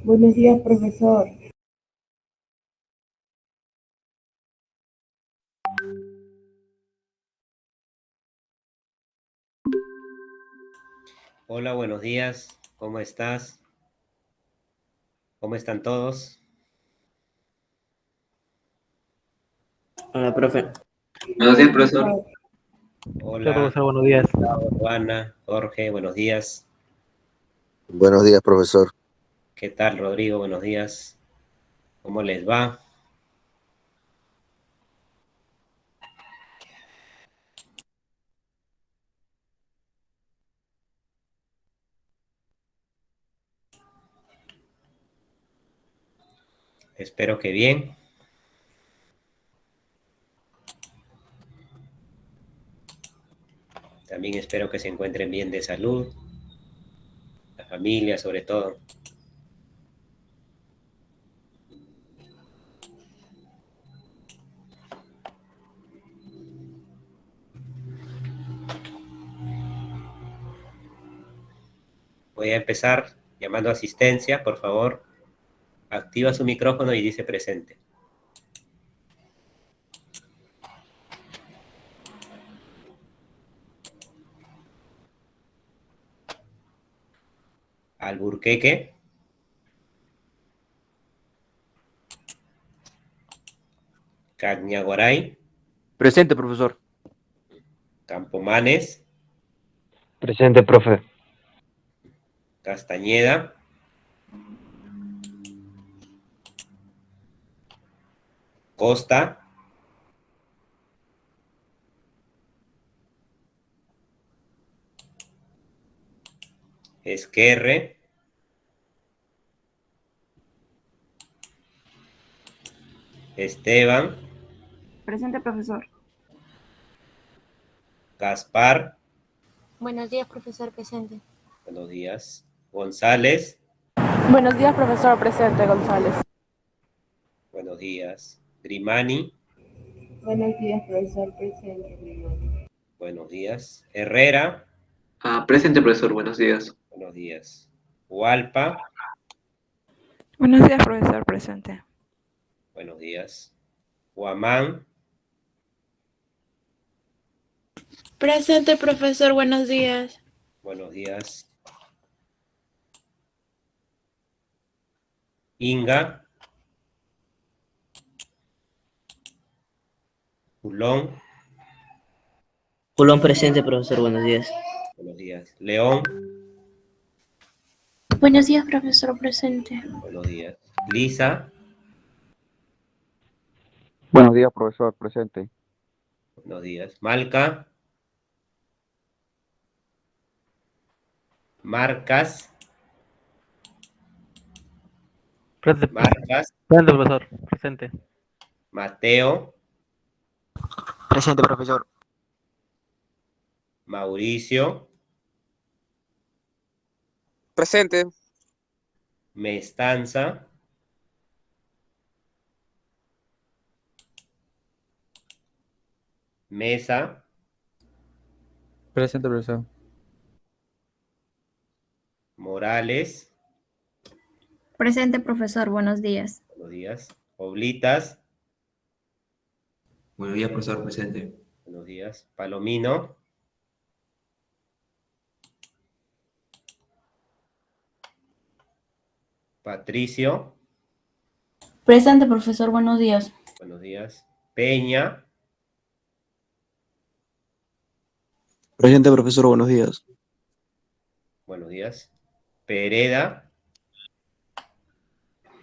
Buenos días, profesor. Hola, buenos días. ¿Cómo estás? ¿Cómo están todos? Hola, profe. Buenos días, profesor. Hola, profesor, buenos días. Juana, Jorge, buenos días. Buenos días, profesor. ¿Qué tal, Rodrigo? Buenos días. ¿Cómo les va? Espero que bien. También espero que se encuentren bien de salud, la familia sobre todo. Voy a empezar llamando a asistencia, por favor. Activa su micrófono y dice presente. Alburqueque. Cañaguaray. Presente, profesor. Campomanes. Presente, profe. Castañeda. Costa. Esquerre. Esteban. Presente, profesor. Gaspar. Buenos días, profesor presente. Buenos días. González. Buenos días, profesor presente, González. Buenos días. Grimani. Buenos días, profesor presente. Buenos días. Herrera. Presente, profesor. Buenos días. Buenos días. Hualpa. Buenos días, profesor presente. Buenos días. Huamán. Presente, profesor, buenos días. Buenos días. Inga. Julón. Julón presente, profesor. Buenos días. Buenos días. León. Buenos días, profesor presente. Buenos días. Lisa. Buenos días, profesor presente. Buenos días. Malca. Marcas. Presente, Marcas. profesor. Presente. Mateo. Presente, profesor. Mauricio. Presente. Mestanza. Mesa. Presente, profesor. Morales. Presente, profesor, buenos días. Buenos días. Oblitas. Buenos días, profesor. Presente. Buenos días. Palomino. Patricio. Presente, profesor, buenos días. Buenos días. Peña. Presente, profesor, buenos días. Buenos días. Pereda.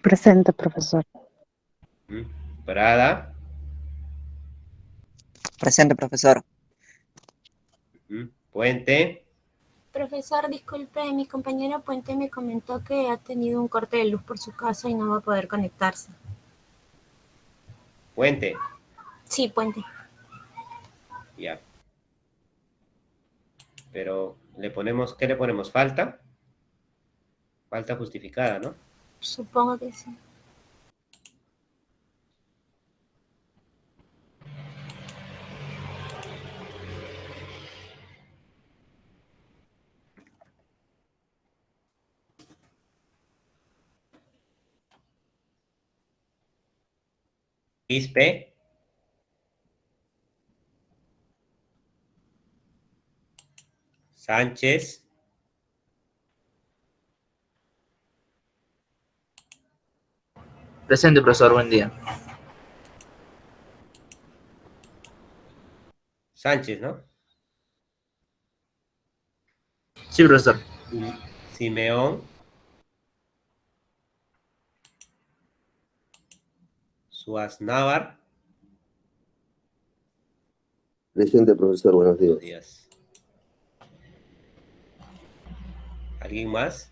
Presente, profesor. Prada. Presente, profesor. Puente. Profesor, disculpe, mi compañero Puente me comentó que ha tenido un corte de luz por su casa y no va a poder conectarse. Puente. Sí, Puente. Ya. Pero le ponemos, ¿qué le ponemos? ¿Falta? Falta justificada, ¿no? Supongo que sí. Quispe. Sánchez. Presente, profesor, buen día. Sánchez, ¿no? Sí, profesor. Simeón. Suaznavar. Presente, profesor. Buenos Buenos días. días. ¿Alguien más?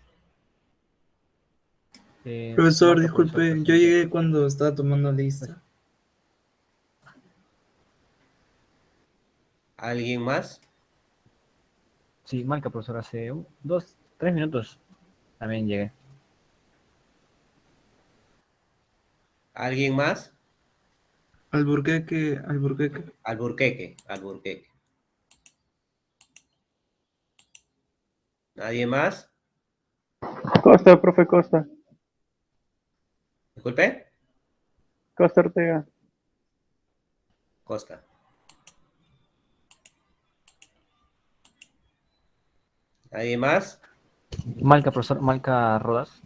Profesor, disculpe, yo llegué cuando estaba tomando lista. ¿Alguien más? Sí, marca, profesor, hace 2, 3 minutos también llegué. ¿Alguien más? Alburquerque. Alburquerque. ¿Nadie más? Costa, profe Costa. Disculpe. Costa Ortega. Costa. ¿Nadie más? Marca, profesor, marca Rodas.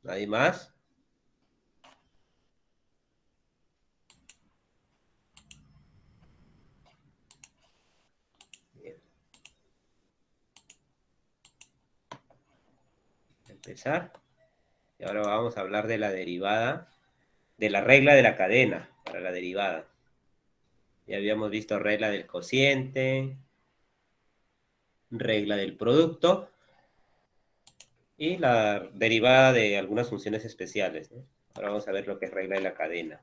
¿Nadie más? Bien. Empezar. Y ahora vamos a hablar de la derivada, de la regla de la cadena para la derivada. Ya habíamos visto regla del cociente, regla del producto y la derivada de algunas funciones especiales, ¿no? Ahora vamos a ver lo que es regla de la cadena.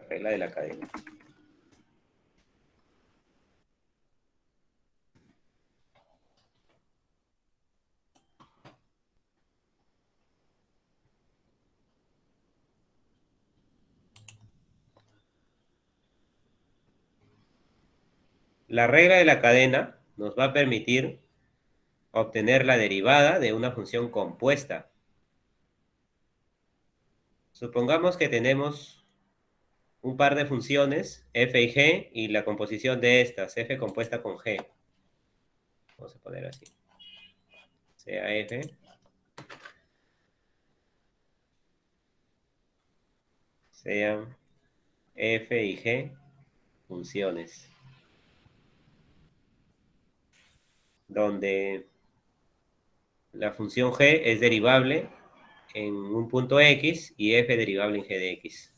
Regla de la cadena. La regla de la cadena nos va a permitir obtener la derivada de una función compuesta. Supongamos que tenemos un par de funciones, f y g, y la composición de estas, f compuesta con g. Vamos a poner así. Sea f. Sean f y g funciones. Donde la función g es derivable en un punto x y f derivable en g de x.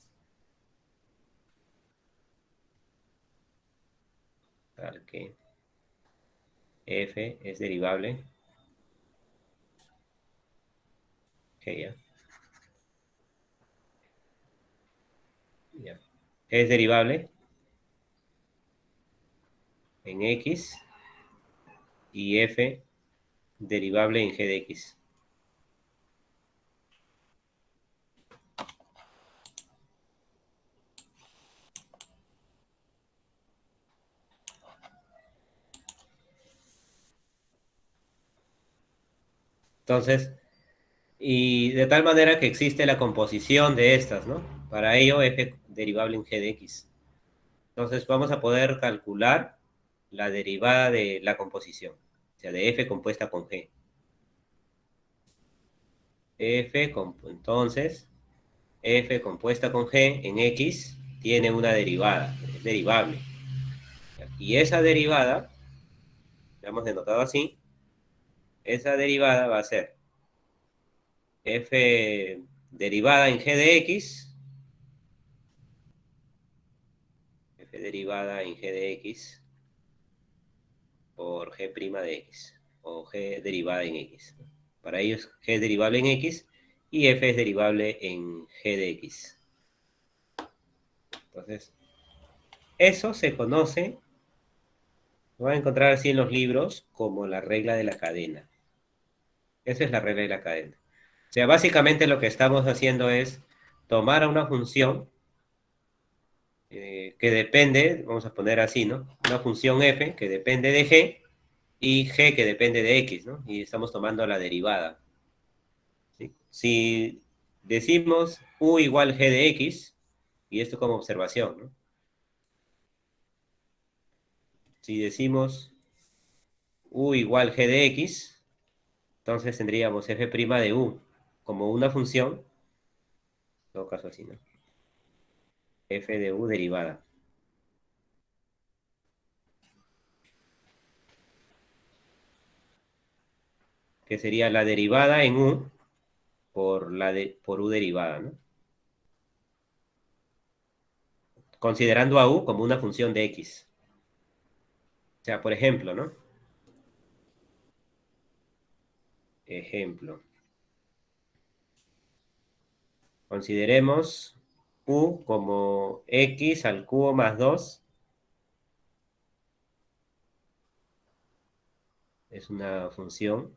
Tal que f es derivable. G ya. Ya. Es derivable en x y f derivable en g de x. Entonces, y de tal manera que existe la composición de estas, ¿no? Para ello, f derivable en g de x. Entonces, vamos a poder calcular la derivada de la composición, o sea, de f compuesta con g. Entonces, f compuesta con g en x tiene una derivada, es derivable. Y esa derivada, la hemos denotado así, esa derivada va a ser f derivada en g de x, f derivada en g de x por g' de x, o g derivada en x. Para ello es g derivable en x y f es derivable en g de x. Entonces, eso se conoce, lo van a encontrar así en los libros, como la regla de la cadena. Esa es la regla de la cadena. O sea, básicamente lo que estamos haciendo es tomar a una función que depende, vamos a poner así, ¿no? Una función f que depende de g y g que depende de x, ¿no? Y estamos tomando la derivada. ¿Sí? Si decimos u igual g de x, y esto como observación, ¿no? Si decimos u igual g de x, entonces tendríamos f' de u como una función, en todo caso así, ¿no? F de u derivada. Que sería la derivada en u por u derivada, ¿no? Considerando a u como una función de x. O sea, por ejemplo, ¿no? Ejemplo. Consideremos u como x al cubo más 2. Es una función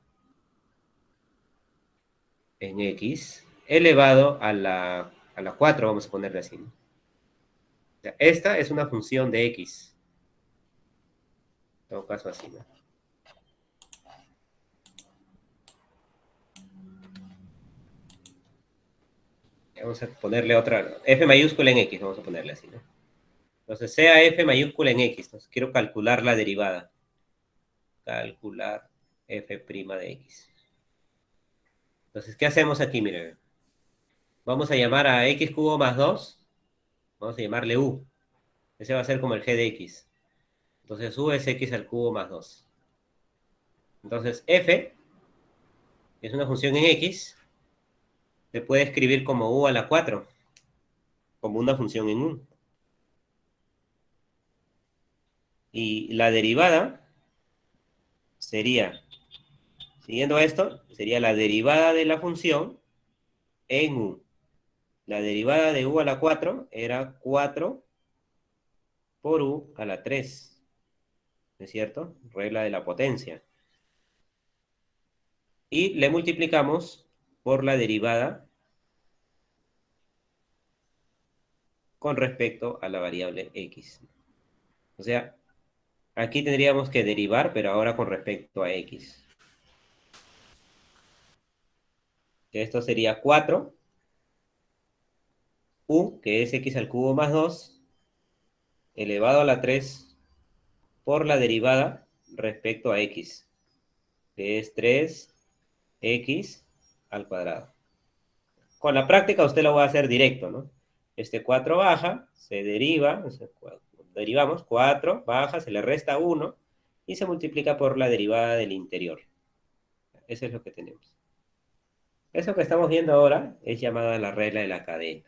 en x elevado a la 4, vamos a ponerle así, ¿no? O sea, esta es una función de x. En todo caso así, ¿no? Vamos a ponerle otra, f mayúscula en x, vamos a ponerle así, ¿no? Entonces, sea f mayúscula en x. Entonces, quiero calcular la derivada. Calcular f' de x. Entonces, ¿qué hacemos aquí? Miren. Vamos a llamar a x cubo más 2. Vamos a llamarle u. Ese va a ser como el g de x. Entonces, u es x al cubo más 2. Entonces, f es una función en x. Se puede escribir como u a la 4. Como una función en u. Y la derivada sería, siguiendo esto, sería la derivada de la función en u. La derivada de u a la 4 era 4 por u a la 3. ¿No es cierto? Regla de la potencia. Y le multiplicamos por la derivada con respecto a la variable x. O sea, aquí tendríamos que derivar, pero ahora con respecto a x. Esto sería 4, u, que es x al cubo más 2, elevado a la 3 por la derivada respecto a x, que es 3x al cuadrado. Con la práctica usted lo va a hacer directo, ¿no? Este 4 baja, se deriva, o sea, derivamos, 4 baja, se le resta 1 y se multiplica por la derivada del interior. Eso es lo que tenemos. Eso que estamos viendo ahora es llamada la regla de la cadena.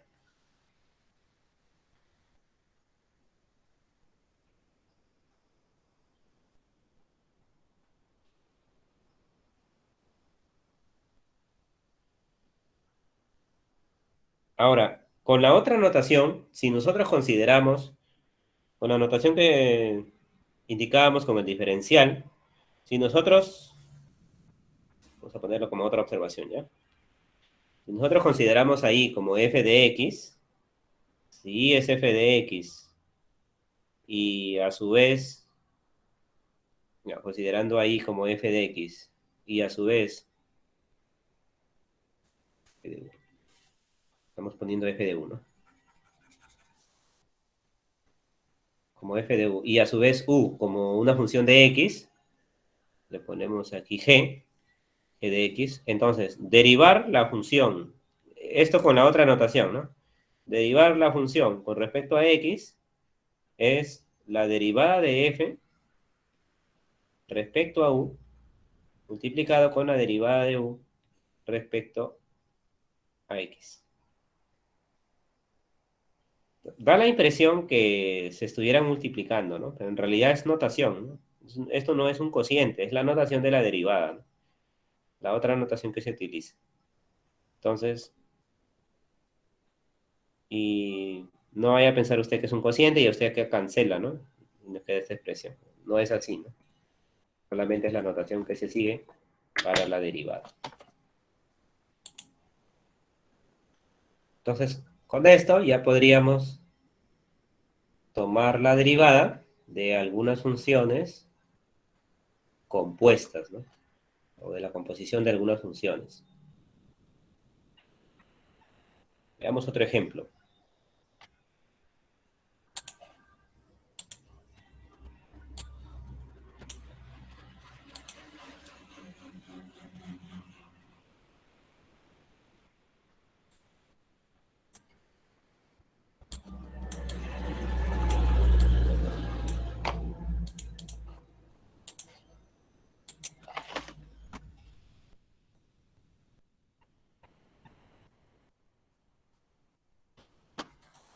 Ahora, con la otra notación, si nosotros consideramos, con la notación que indicábamos con el diferencial, si nosotros, vamos a ponerlo como otra observación, ¿ya? Si nosotros consideramos ahí como f de x, si es f de x, y a su vez, ya, considerando ahí como f de x, y a su vez, estamos poniendo f de 1, como f de u, y a su vez u como una función de x, le ponemos aquí g de x, entonces, derivar la función, esto con la otra notación, ¿no? Derivar la función con respecto a x es la derivada de f respecto a u multiplicado con la derivada de u respecto a x. Da la impresión que se estuvieran multiplicando, ¿no? Pero en realidad es notación, ¿no? Esto no es un cociente, es la notación de la derivada, ¿no? La otra notación que se utiliza. Entonces, y no vaya a pensar usted que es un cociente y usted que cancela, ¿no? Y nos queda esta expresión. No es así, ¿no? Solamente es la notación que se sigue para la derivada. Entonces, con esto ya podríamos tomar la derivada de algunas funciones compuestas, ¿no? O de la composición de algunas funciones. Veamos otro ejemplo.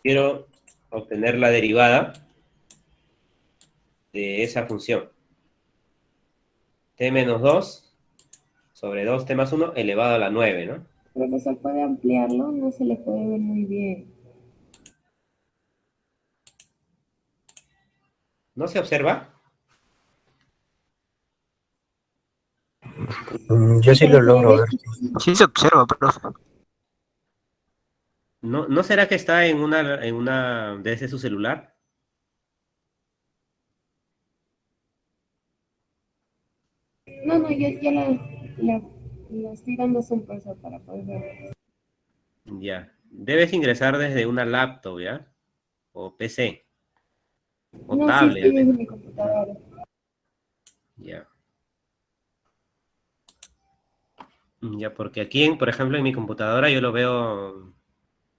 Quiero obtener la derivada de esa función. T menos 2 sobre 2t más 1 elevado a la 9, ¿no? Profesor, ¿puede ampliarlo? No se le puede ver muy bien. ¿No se observa? Yo sí lo logro ver. Sí se observa, profe. ¿No será que está en una desde su celular? No, ya la estoy dando zoom, profesor, para poder ver. Ya. Debes ingresar desde una laptop, ¿ya? O PC. O No, sí tablet. estoy desde mi computadora. Ya. Ya, porque aquí, por ejemplo, en mi computadora yo lo veo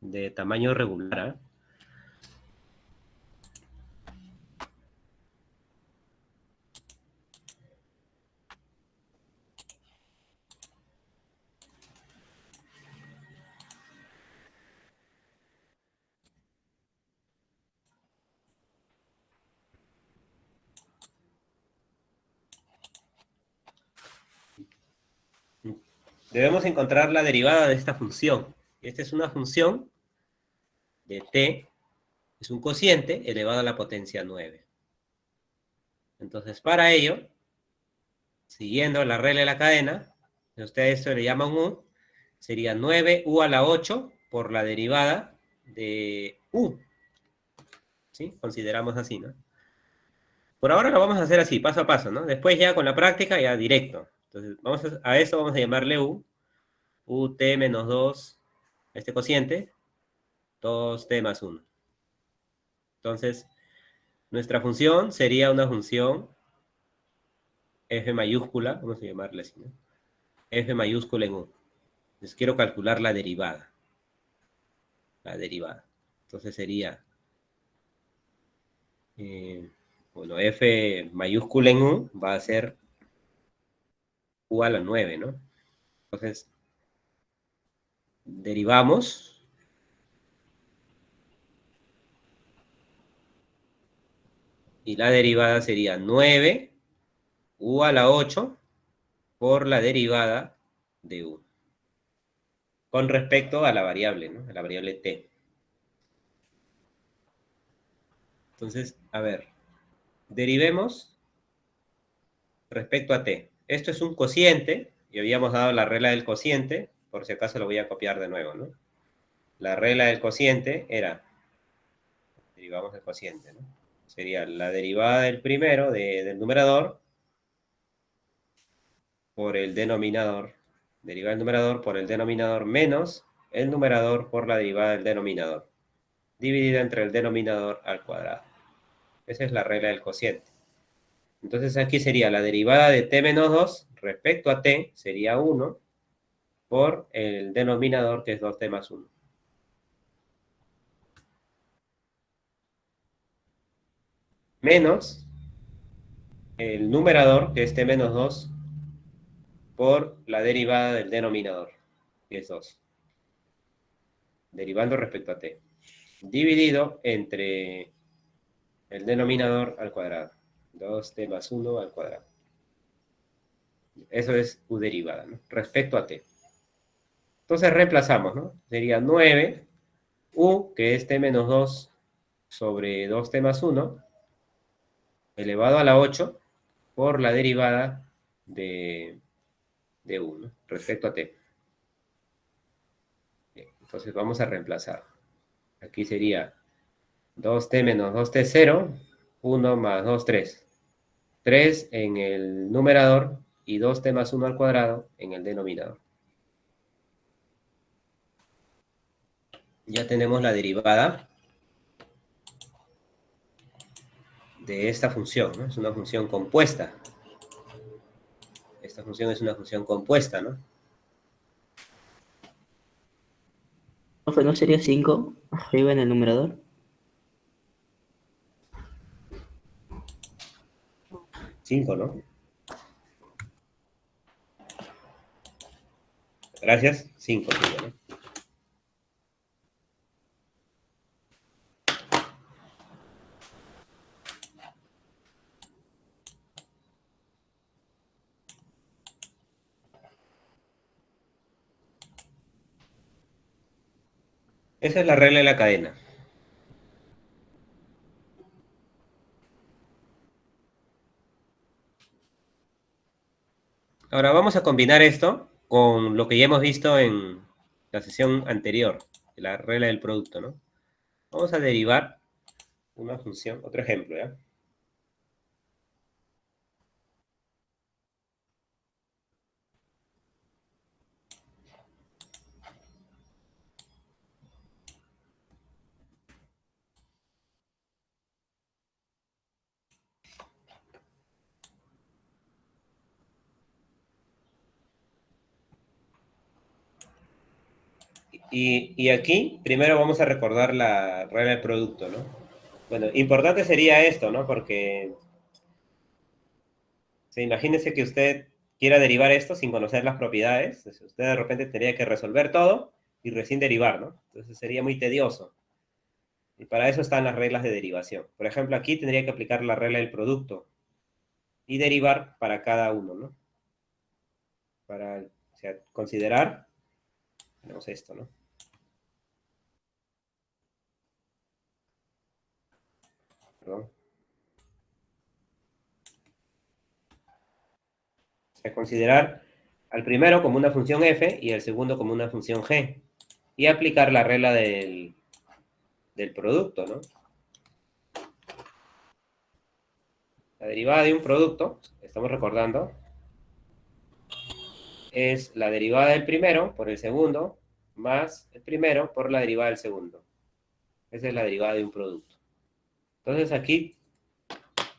de tamaño regular, ¿ah? Debemos encontrar la derivada de esta función. Esta es una función de t, es un cociente elevado a la potencia 9. Entonces, para ello, siguiendo la regla de la cadena, si ustedes esto le llaman u, sería 9u a la 8 por la derivada de u. ¿Sí? Consideramos así, ¿no? Por ahora lo vamos a hacer así, paso a paso, ¿no? Después ya con la práctica, ya directo. Entonces, a esto vamos a llamarle u, ut menos 2, este cociente, 2t más 1. Entonces, nuestra función sería una función f mayúscula, vamos a llamarle así, ¿no? F mayúscula en u. Entonces, quiero calcular la derivada. La derivada. Entonces sería, bueno, f mayúscula en u va a ser u a la 9, ¿no? Entonces, derivamos. Y la derivada sería 9 u a la 8 por la derivada de u. Con respecto a la variable, ¿no? A la variable t. Entonces, a ver, derivemos respecto a t. Esto es un cociente, y habíamos dado la regla del cociente, por si acaso lo voy a copiar de nuevo, ¿no? La regla del cociente era, derivamos del cociente, ¿no? Sería la derivada del primero, del numerador, por el denominador. Derivada del numerador por el denominador menos el numerador por la derivada del denominador. Dividida entre el denominador al cuadrado. Esa es la regla del cociente. Entonces aquí sería la derivada de t menos 2 respecto a t, sería 1, por el denominador que es 2t más 1. Menos el numerador, que es t menos 2, por la derivada del denominador, que es 2. Derivando respecto a t. Dividido entre el denominador al cuadrado. 2t más 1 al cuadrado. Eso es u derivada, ¿no? Respecto a t. Entonces reemplazamos, ¿no? Sería 9, u, que es t menos 2 sobre 2t más 1, elevado a la 8, por la derivada de u, ¿no? Respecto a t. Bien, entonces vamos a reemplazar. Aquí sería 2t menos 2t, 0. 1 más 2, 3. 3 en el numerador y 2t más 1 al cuadrado en el denominador. Ya tenemos la derivada de esta función, ¿no? Es una función compuesta. Esta función es una función compuesta, ¿no? Profe, ¿no sería 5 arriba en el numerador? Cinco, ¿no? Gracias. 5, ¿no? Esa es la regla de la cadena. Ahora vamos a combinar esto con lo que ya hemos visto en la sesión anterior, la regla del producto, ¿no? Vamos a derivar una función, otro ejemplo, ¿ya? Y aquí, primero vamos a recordar la regla del producto, ¿no? Bueno, importante sería esto, ¿no? Porque imagínese que usted quiera derivar esto sin conocer las propiedades. Usted de repente tendría que resolver todo y recién derivar, ¿no? Entonces sería muy tedioso. Y para eso están las reglas de derivación. Por ejemplo, aquí tendría que aplicar la regla del producto y derivar para cada uno, ¿no? Para, o sea, considerar, tenemos esto, ¿no? Perdón. O sea, considerar al primero como una función f y al segundo como una función g. Y aplicar la regla del producto, ¿no? La derivada de un producto, estamos recordando, es la derivada del primero por el segundo más el primero por la derivada del segundo. Esa es la derivada de un producto. Entonces aquí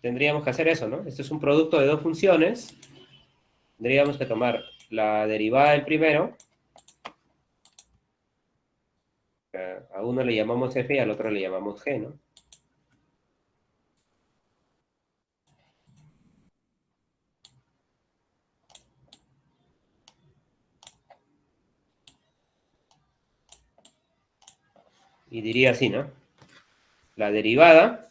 tendríamos que hacer eso, ¿no? Esto es un producto de dos funciones. Tendríamos que tomar la derivada del primero. A uno le llamamos f y al otro le llamamos g, ¿no? Y diría así, ¿no? La derivada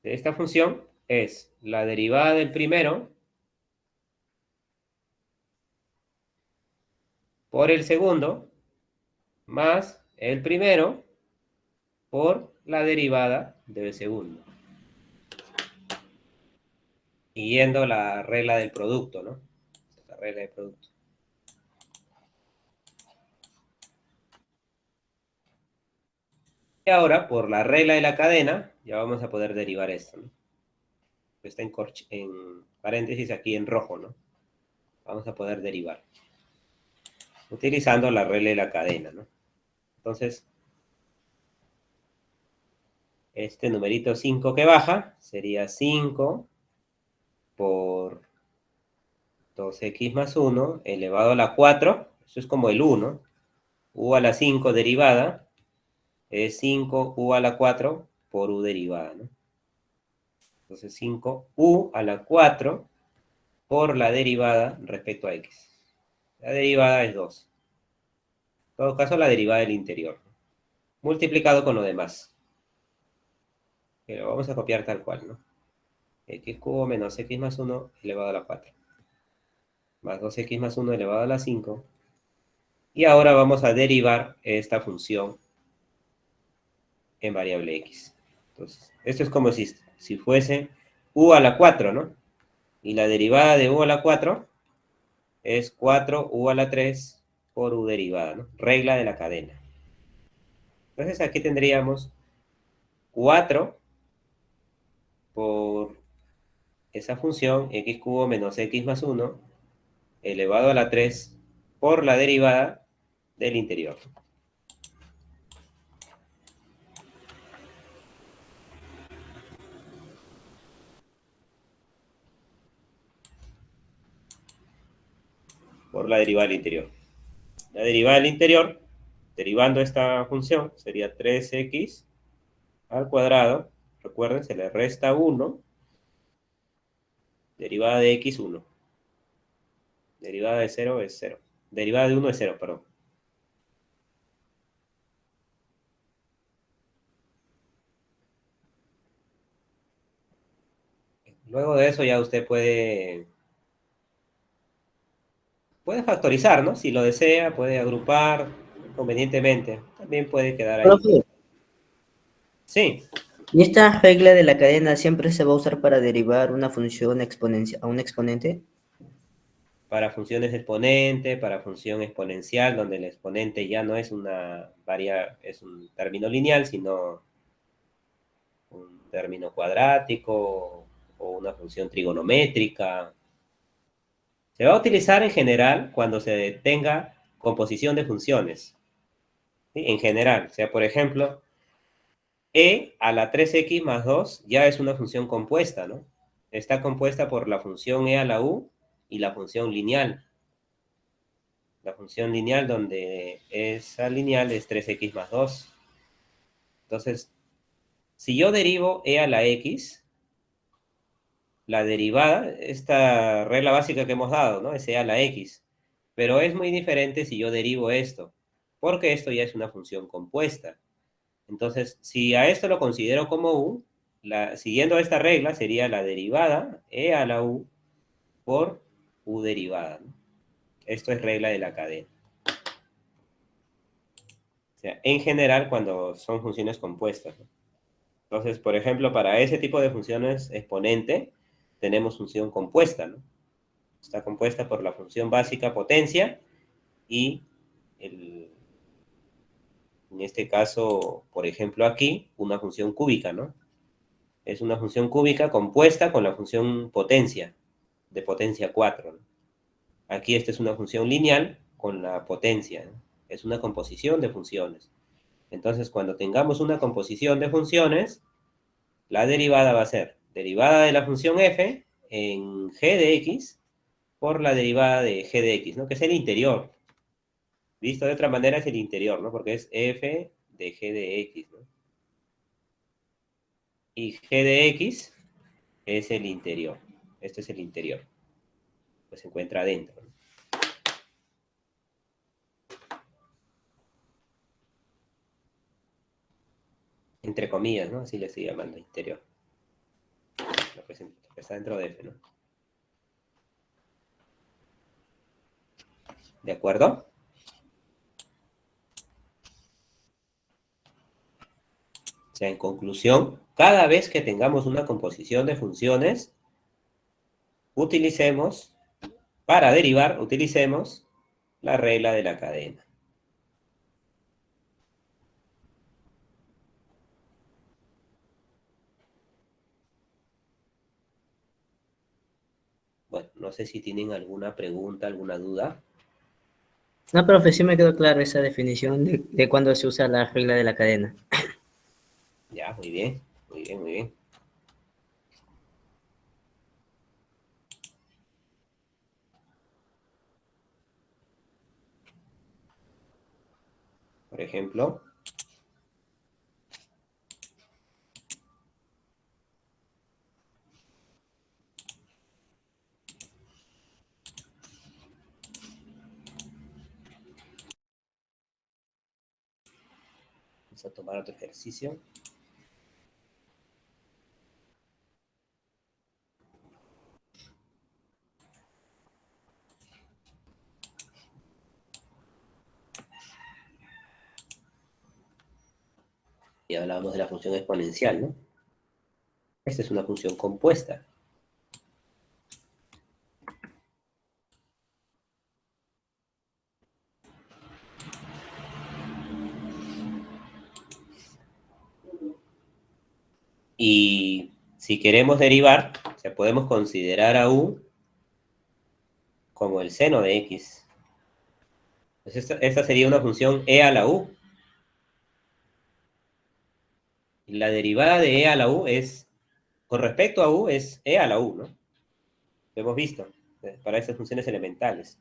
de esta función es la derivada del primero por el segundo más el primero por la derivada del segundo. Siguiendo la regla del producto, ¿no? La regla del producto. Y ahora, por la regla de la cadena, ya vamos a poder derivar esto, ¿no? Está en paréntesis aquí en rojo, ¿no? Vamos a poder derivar. Utilizando la regla de la cadena, ¿no? Entonces, este numerito 5 que baja sería 5 por 2x más 1 elevado a la 4. Eso es como el 1. U a la 5 derivada es 5u a la 4 por u derivada, ¿no? Entonces 5u a la 4 por la derivada respecto a x. La derivada es 2. En todo caso, la derivada del interior, ¿no? Multiplicado con lo demás. Que lo vamos a copiar tal cual, ¿no? X cubo menos x más 1 elevado a la 4. Más 2x más 1 elevado a la 5. Y ahora vamos a derivar esta función en variable x. Entonces, esto es como si fuese u a la 4, ¿no? Y la derivada de u a la 4 es 4u a la 3 por u derivada, ¿no? Regla de la cadena. Entonces aquí tendríamos 4 por esa función x cubo menos x más 1 elevado a la 3 por la derivada del interior. Por la derivada del interior. La derivada del interior, derivando esta función, sería 3x al cuadrado. Recuerden, se le resta 1. Derivada de x, 1. Derivada de 0 es 0. Derivada de 1 es 0, perdón. Luego de eso ya usted puede factorizar, ¿no? Si lo desea, puede agrupar convenientemente. También puede quedar ahí. Profe, Sí, ¿y esta regla de la cadena siempre se va a usar para derivar una función a un exponente? para funciones exponente, para función exponencial, donde el exponente ya no es es un término lineal, sino un término cuadrático o una función trigonométrica. Se va a utilizar en general cuando se tenga composición de funciones. ¿Sí? En general, o sea, por ejemplo, e a la 3x más 2 ya es una función compuesta, ¿no? Está compuesta por la función e a la u y la función lineal. La función lineal donde esa lineal es 3x más 2. Entonces, si yo derivo e a la x, la derivada, esta regla básica que hemos dado, ¿no? Es e a la x. Pero es muy diferente si yo derivo esto, porque esto ya es una función compuesta. Entonces, si a esto lo considero como u, siguiendo esta regla sería la derivada e a la u por u derivada, ¿no? Esto es regla de la cadena. O sea, en general cuando son funciones compuestas, ¿no? Entonces, por ejemplo, para ese tipo de funciones exponente, tenemos función compuesta, ¿no? Está compuesta por la función básica potencia y en este caso, por ejemplo, aquí, una función cúbica, ¿no? Es una función cúbica compuesta con la función potencia, de potencia 4, ¿no? Aquí esta es una función lineal con la potencia, ¿no? Es una composición de funciones. Entonces, cuando tengamos una composición de funciones, la derivada va a ser derivada de la función f en g de x por la derivada de g de x, ¿no? Que es el interior. Visto de otra manera es el interior, ¿no? Porque es f de g de x, ¿no? Y g de x es el interior. Este es el interior. Pues se encuentra adentro, ¿no? Entre comillas, ¿no? Así le estoy llamando interior. Lo que está dentro de f, ¿no? ¿De acuerdo? O sea, en conclusión, cada vez que tengamos una composición de funciones, para derivar, utilicemos la regla de la cadena. Bueno, no sé si tienen alguna pregunta, alguna duda. No, profe, sí me quedó claro esa definición de cuándo se usa la regla de la cadena. Ya, muy bien, muy bien, muy bien. Por ejemplo, vamos a tomar otro ejercicio. Y hablábamos de la función exponencial, ¿no? Esta es una función compuesta. Y si queremos derivar, o sea, podemos considerar a u como el seno de x. Pues esta sería una función e a la u. Y la derivada de e a la u es, con respecto a u, es e a la u, ¿no? Lo hemos visto para estas funciones elementales.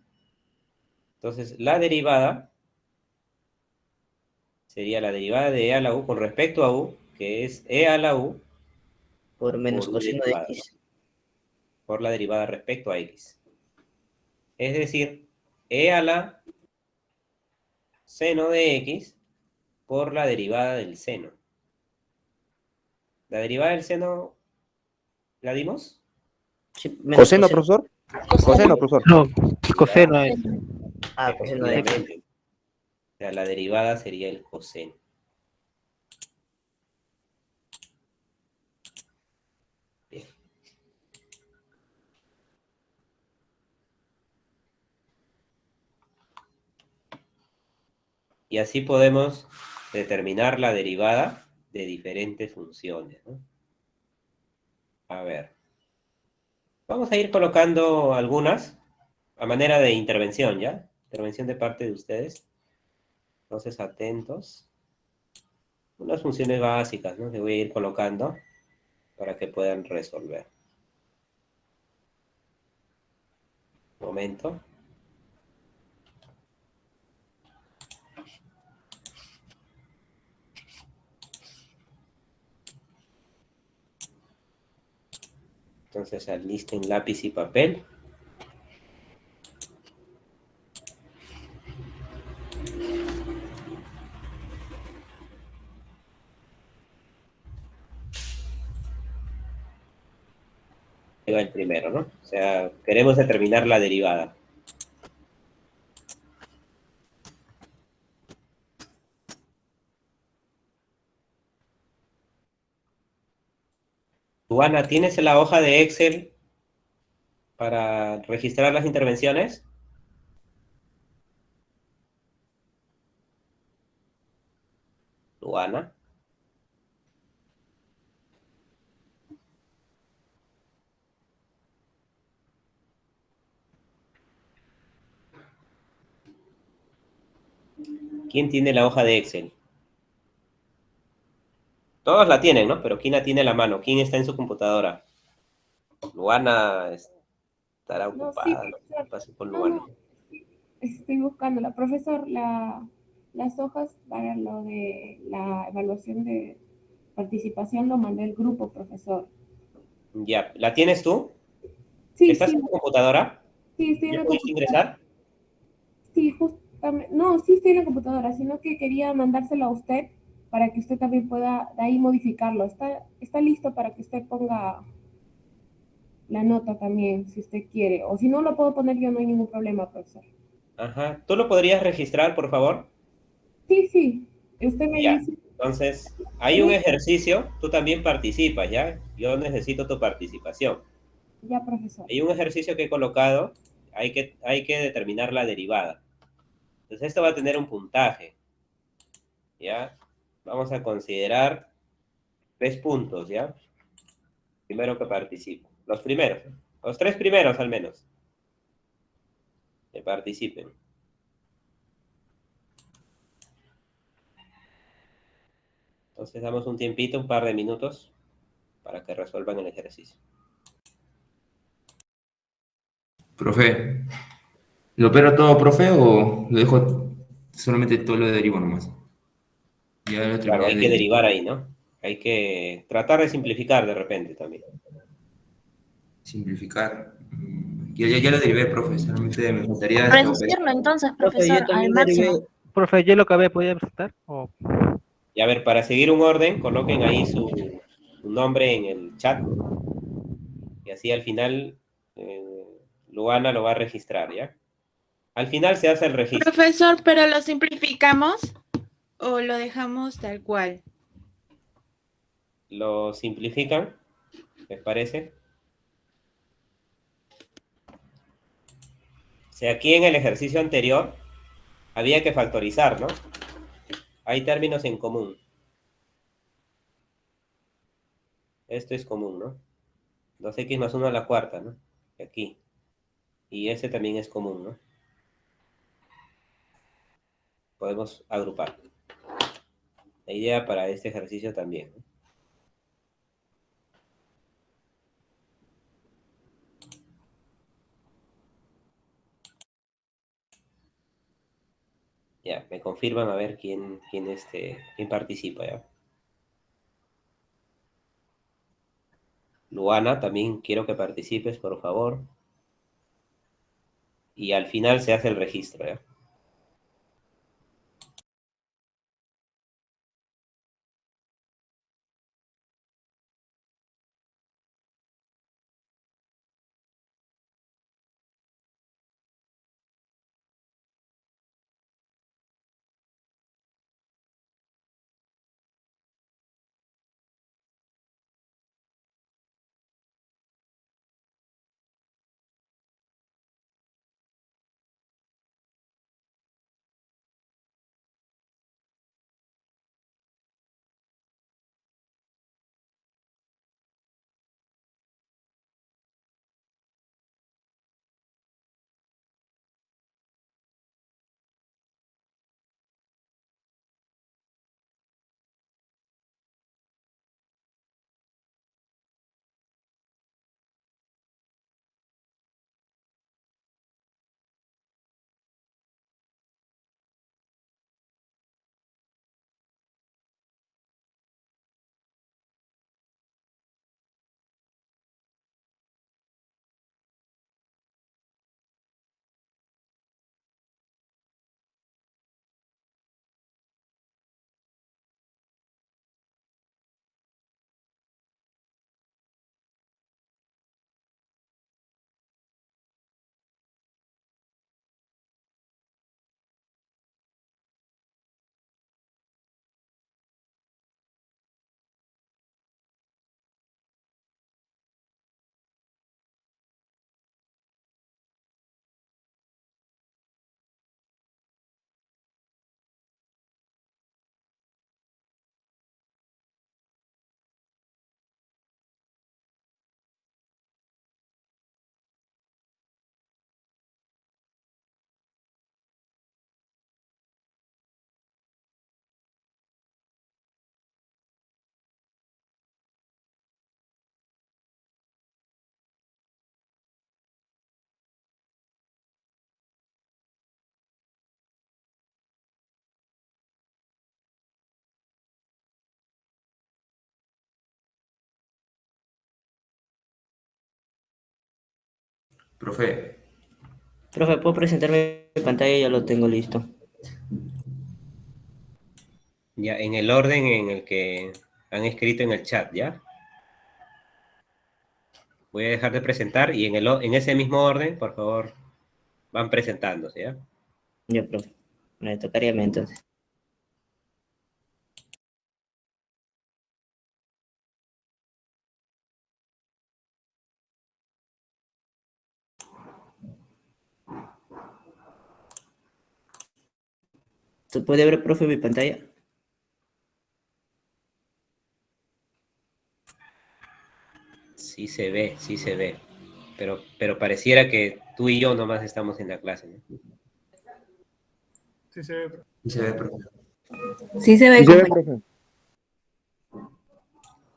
Entonces, la derivada sería la derivada de e a la u con respecto a u, que es e a la u Por menos por u coseno de derivada, x. ¿no? Por la derivada respecto a x. Es decir, e a la seno de x por la derivada del seno. ¿La derivada del seno la dimos? Sí, menos ¿Coseno, profesor? Coseno, profesor. No, coseno es. Coseno de x. Efectivamente. O sea, la derivada sería el coseno. Bien. Y así podemos determinar la derivada de diferentes funciones, ¿no? A ver. Vamos a ir colocando algunas a manera de intervención, ¿ya? Intervención de parte de ustedes. Entonces, atentos. Unas funciones básicas, ¿no? Que voy a ir colocando para que puedan resolver. Un momento. Entonces, alisten lápiz y papel. Ahí va el primero, ¿no? O sea, queremos determinar la derivada. Luana, ¿tienes la hoja de Excel para registrar las intervenciones? Luana. ¿Quién tiene la hoja de Excel? Todos la tienen, ¿no? Pero ¿quién la tiene a la mano? ¿Quién está en su computadora? Luana estará No, sí, ocupada. profesor. Pase con No, Luana. no, estoy buscándola. Profesor, las hojas para lo de la evaluación de participación lo mandé al grupo, profesor. Ya, ¿la tienes tú? Sí, ¿Estás sí, en tu computadora? sí, estoy en ¿Ya la pudiste computadora. ingresar? Sí, justamente. No, sí estoy en la computadora, sino que quería mandárselo a usted para que usted también pueda de ahí modificarlo. Está listo para que usted ponga la nota también, si usted quiere. O si no, lo puedo poner yo, no hay ningún problema, profesor. Ajá. ¿Tú lo podrías registrar, por favor? Sí, sí. Usted me Ya. dice. Entonces, hay un ejercicio, tú también participas, ¿ya? Yo necesito tu participación. Ya, profesor. Hay un ejercicio que he colocado, hay que determinar la derivada. Entonces, esto va a tener un puntaje, ¿ya? Vamos a considerar 3 puntos, ¿ya? Primero que participo. Los primeros, los 3 primeros al menos, que participen. Entonces, damos un tiempito, un par de minutos, para que resuelvan el ejercicio. Profe, ¿lo opero todo, profe, o lo dejo solamente todo lo derivo nomás? Ya lo Claro, terminé hay de que derivar. derivar ahí, ¿no? Hay que tratar de simplificar de repente también. Simplificar. Ya lo derivé, profe, solamente me gustaría... Reducirlo entonces, Profe, yo profesor, al también máximo. derivé. Profe, ¿ya lo acabé? ¿Podría presentar? O- Y a ver, para seguir un orden, coloquen ahí su nombre en el chat. Y así al final, Luana lo va a registrar, ¿ya? Al final se hace el registro. Profesor, ¿pero lo simplificamos o lo dejamos tal cual? Lo simplifican, ¿les parece? O sea, aquí en el ejercicio anterior había que factorizar, ¿no? Hay términos en común. Esto es común, ¿no? 2x más 1 a la cuarta, ¿no? Aquí. Y ese también es común, ¿no? Podemos agrupar. La idea para este ejercicio también, ¿no? Ya, me confirman a ver quién participa, ¿ya? Luana, también quiero que participes, por favor. Y al final se hace el registro, ¿ya? Profe, Profe, ¿puedo presentarme mi pantalla? Ya lo tengo listo. Ya, en el orden en el que han escrito en el chat, ¿ya? Voy a dejar de presentar y en ese mismo orden, por favor, van presentándose, ¿ya? Ya, profe. Me tocaría a mí entonces. ¿Se puede ver, profe, mi pantalla? Sí se ve, sí se ve. Pero pareciera que tú y yo nomás estamos en la clase, ¿no? Sí se ve, profe. sí se ve, profe. Sí se ve, Sí se ve, compañero. profe.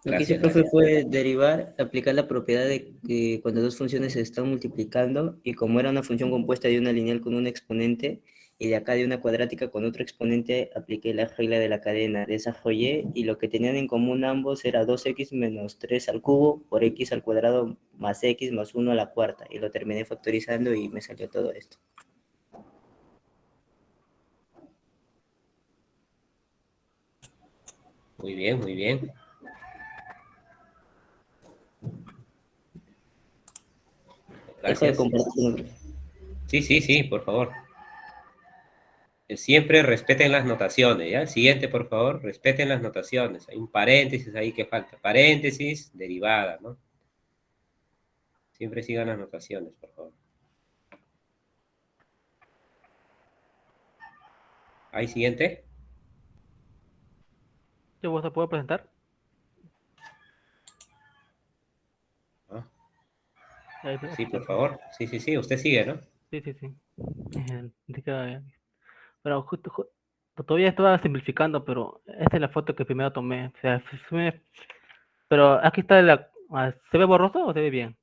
Lo que hice, Gracias, profe, gracias. fue derivar, aplicar la propiedad de que cuando dos funciones se están multiplicando y como era una función compuesta de una lineal con un exponente y de acá de una cuadrática con otro exponente, apliqué la regla de la cadena, desarrollé y lo que tenían en común ambos era 2x menos 3 al cubo por x al cuadrado más x más 1 a la cuarta y lo terminé factorizando y me salió todo esto. Muy bien, muy bien. Dejo de Gracias. compartir, profe. Sí, sí, sí, por favor. Siempre respeten las notaciones, ¿ya? Siguiente, por favor, respeten las notaciones. Hay un paréntesis ahí que falta. Paréntesis, derivada, ¿no? Siempre sigan las notaciones, por favor. ¿Hay siguiente? ¿Yo vos puedo presentar? Sí, por favor. Sí, usted sigue, ¿no? Sí. Pero todavía estaba simplificando, pero esta es la foto que primero tomé. O sea, pero aquí está ¿se ve borroso o se ve bien?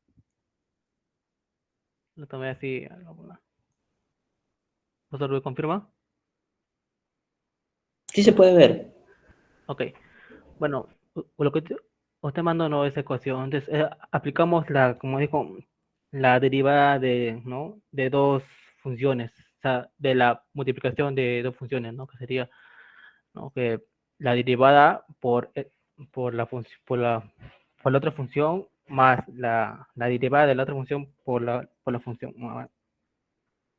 Lo tomé así. ¿Vosotros lo confirma? Sí se puede ver. Ok. Bueno, lo que usted mandó no es ecuación. Entonces, aplicamos como dijo, la derivada ¿no? de dos funciones. O sea, de la multiplicación de dos funciones, ¿no? Que sería, ¿no? Que la derivada por por la otra función más la derivada de la otra función por la función.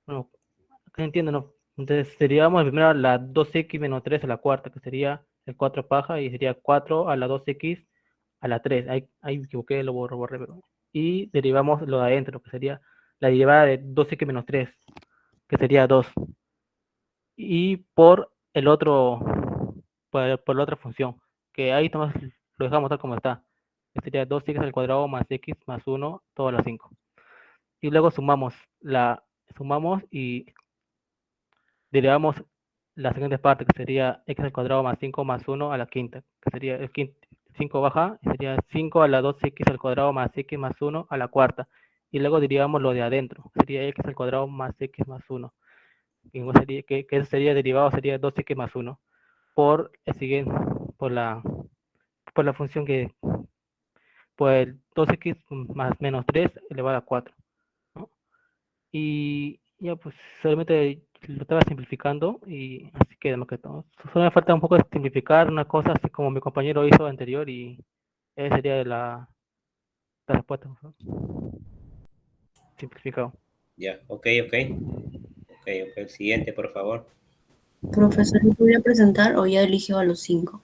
Bueno, que entiendo, ¿no? Entonces derivamos primero la 2x menos 3 a la cuarta, que sería el 4 paja, y sería 4 a la 2x a la 3. Ahí me equivoqué, lo borré, pero... Y derivamos lo de adentro, que sería la derivada de 2x menos 3, que sería 2. Y por el otro, por la otra función, que ahí lo dejamos tal como está, que sería 2x al cuadrado más x más 1, todo a la 5. Y luego sumamos y derivamos la siguiente parte, que sería x al cuadrado más 5 más 1 a la quinta, que sería 5 baja, y sería 5 a la 2x al cuadrado más x más 1 a la cuarta. Y luego derivamos lo de adentro, que sería x al cuadrado más x más 1. Que eso sería derivado, sería 2x más 1 por el siguiente, por la función por el 2x más menos 3 elevado a 4, ¿no? Y ya pues solamente lo estaba simplificando y así queda más que todo. Solo me falta un poco de simplificar una cosa así como mi compañero hizo anterior y esa sería la respuesta, ¿no? Simplificado. Ya, ok. El siguiente, por favor. Profesor, ¿me voy a presentar o ya eligió a los 5?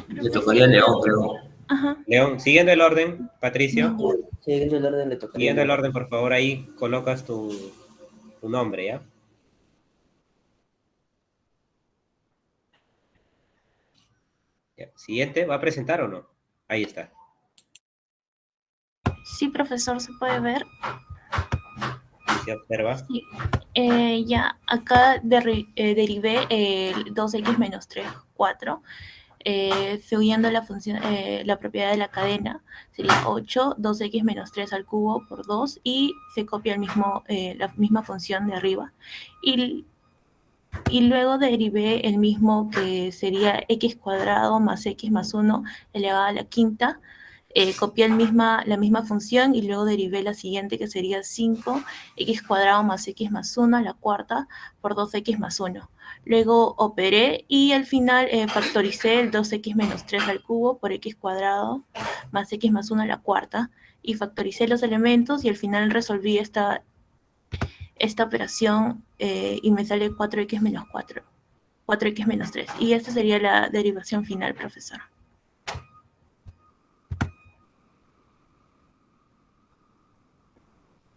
Le tocaría a León, creo. Ajá. León, siguiendo el orden, Patricio. Siguiendo el orden le tocaría. Siguiendo el orden, por favor, ahí colocas tu nombre, ¿ya? Ya. Siguiente, ¿va a presentar o no? Ahí está. Sí, profesor, se puede ver. ¿Se observa? Sí. Ya, acá derivé el 2x menos 3, 4. Siguiendo la función, la propiedad de la cadena, sería 8, 2x menos 3 al cubo por 2, y se copia la misma función de arriba. Y luego derivé el mismo, que sería x cuadrado más x más 1 elevado a la quinta. Copié la misma función y luego derivé la siguiente, que sería 5x cuadrado más x más 1 a la cuarta por 2x más 1. Luego operé y al final factoricé el 2x menos 3 al cubo por x cuadrado más x más 1 a la cuarta, y factoricé los elementos y al final resolví esta operación y me sale 4x menos 4, 4x menos 3. Y esta sería la derivación final, profesor.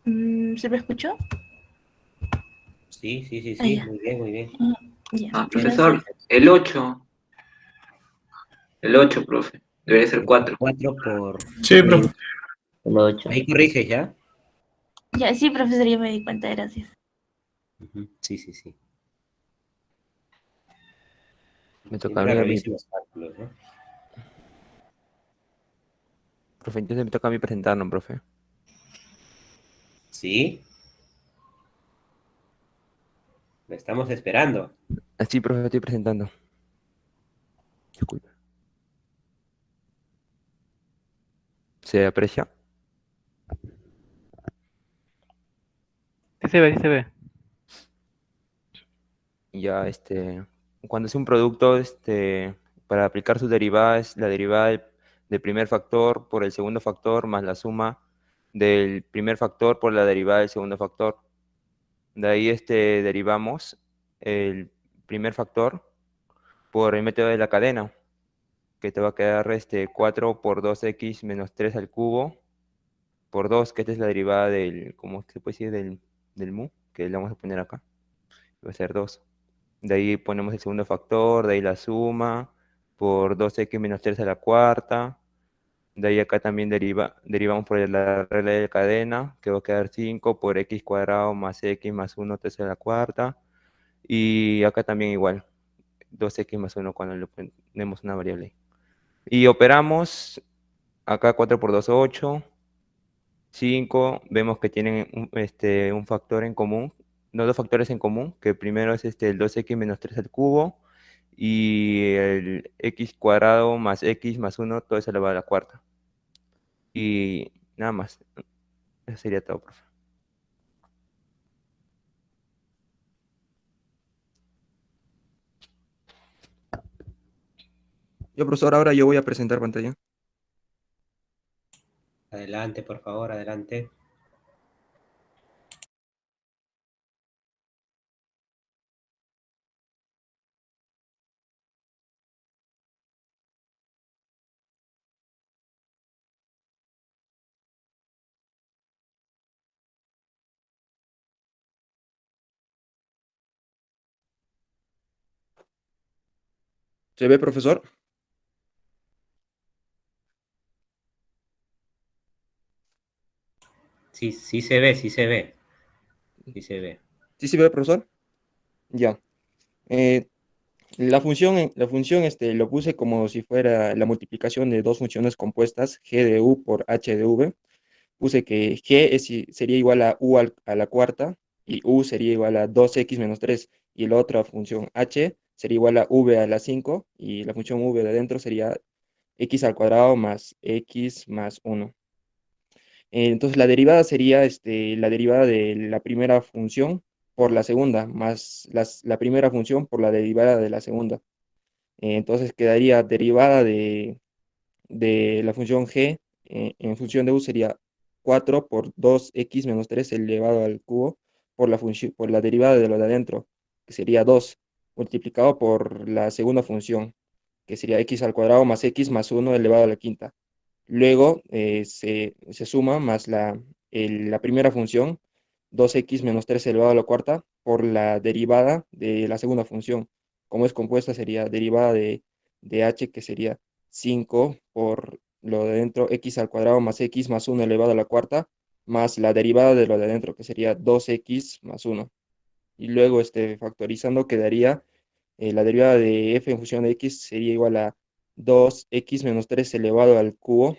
¿Se me escuchó? Sí. Ya. Muy bien. Ya. Profesor, el 8, profe, debería ser 4. 4 por... Sí, profe. El 8. Ahí corriges, ¿ya? Ya, sí, profesor, ya me di cuenta, gracias. Sí. Me toca Siempre a mí. revise los cálculos, ¿no? Profe, entonces me toca a mí presentar, ¿no, profe? Sí. Lo estamos esperando. Sí, profe, estoy presentando. Disculpe. ¿Se aprecia? Sí se ve. Ya, cuando es un producto, para aplicar su derivada, es la derivada del primer factor por el segundo factor más la suma del primer factor por la derivada del segundo factor. De ahí, derivamos el primer factor por el método de la cadena, que te va a quedar 4 por 2x menos 3 al cubo por 2, que esta es la derivada ¿cómo se puede decir? Del mu, que le vamos a poner acá. Va a ser 2. De ahí ponemos el segundo factor, de ahí la suma, por 2x menos 3 a la cuarta, De ahí acá también derivamos por la regla de cadena, que va a quedar 5 por x cuadrado más x más 1 tercera a la cuarta. Y acá también igual, 2x más 1 cuando le ponemos una variable. Y operamos, acá 4 por 2, 8. 5, vemos que tienen un factor en común, no, dos factores en común, que primero es el 2x menos 3 al cubo y el x cuadrado más x más 1, todo eso elevado a la cuarta. Y nada más, eso sería todo, profe. Yo, profesor, ahora yo voy a presentar pantalla. Adelante, por favor, adelante. ¿Se ve, profesor? Sí, sí se ve, sí se ve. Sí se ve. ¿Sí se ve, profesor? Ya. Eh, la función lo puse como si fuera la multiplicación de dos funciones compuestas, g de u por h de v. Puse que sería igual a u a la cuarta y u sería igual a 2x menos 3 y la otra función h sería igual a v a la 5 y la función v de adentro sería x al cuadrado más x más 1. Entonces la derivada sería la derivada de la primera función por la segunda, más la primera función por la derivada de la segunda. Entonces quedaría derivada de la función g en función de u sería 4 por 2x menos 3 elevado al cubo por la derivada de lo de adentro, que sería 2, multiplicado por la segunda función, que sería x al cuadrado más x más 1 elevado a la quinta. Luego se suma más la primera función, 2x menos 3 elevado a la cuarta, por la derivada de la segunda función. Como es compuesta, sería derivada de h, que sería 5 por lo de dentro, x al cuadrado más x más 1 elevado a la cuarta, más la derivada de lo de adentro, que sería 2x más 1. Y luego factorizando quedaría la derivada de f en función de x sería igual a 2x menos 3 elevado al cubo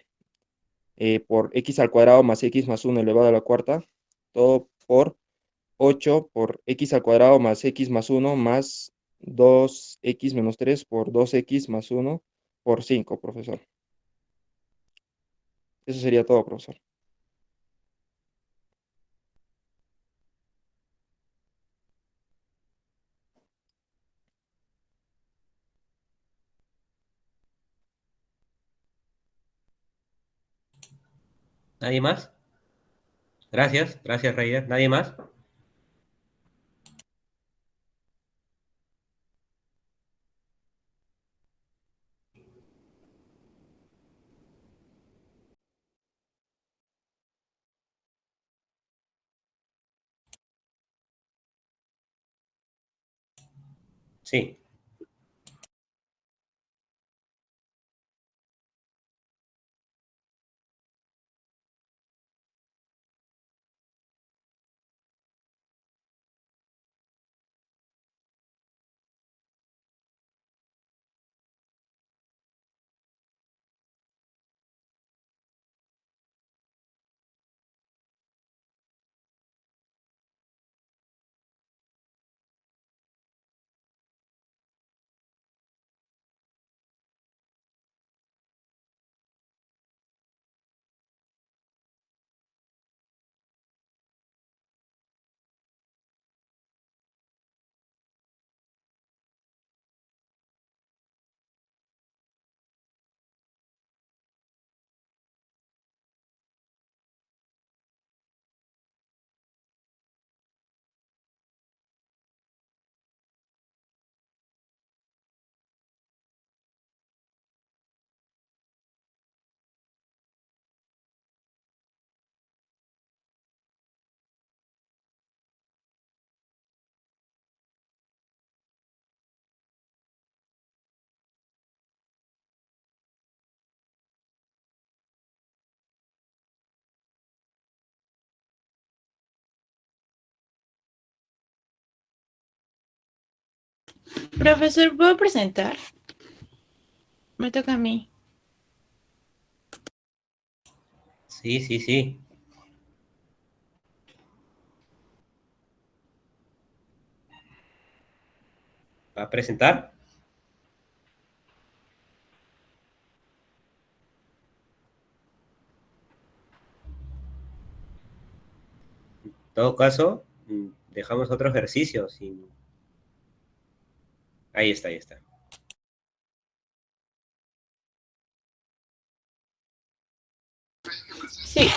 por x al cuadrado más x más 1 elevado a la cuarta, todo por 8 por x al cuadrado más x más 1 más 2x menos 3 por 2x más 1 por 5, profesor. Eso sería todo, profesor. ¿Nadie más? Gracias, gracias, Reider. ¿Nadie más? Sí. Profesor, ¿puedo presentar? Me toca a mí. Sí, sí, sí. ¿Va a presentar? En todo caso, dejamos otro ejercicio. Ahí está, ahí está. Sí.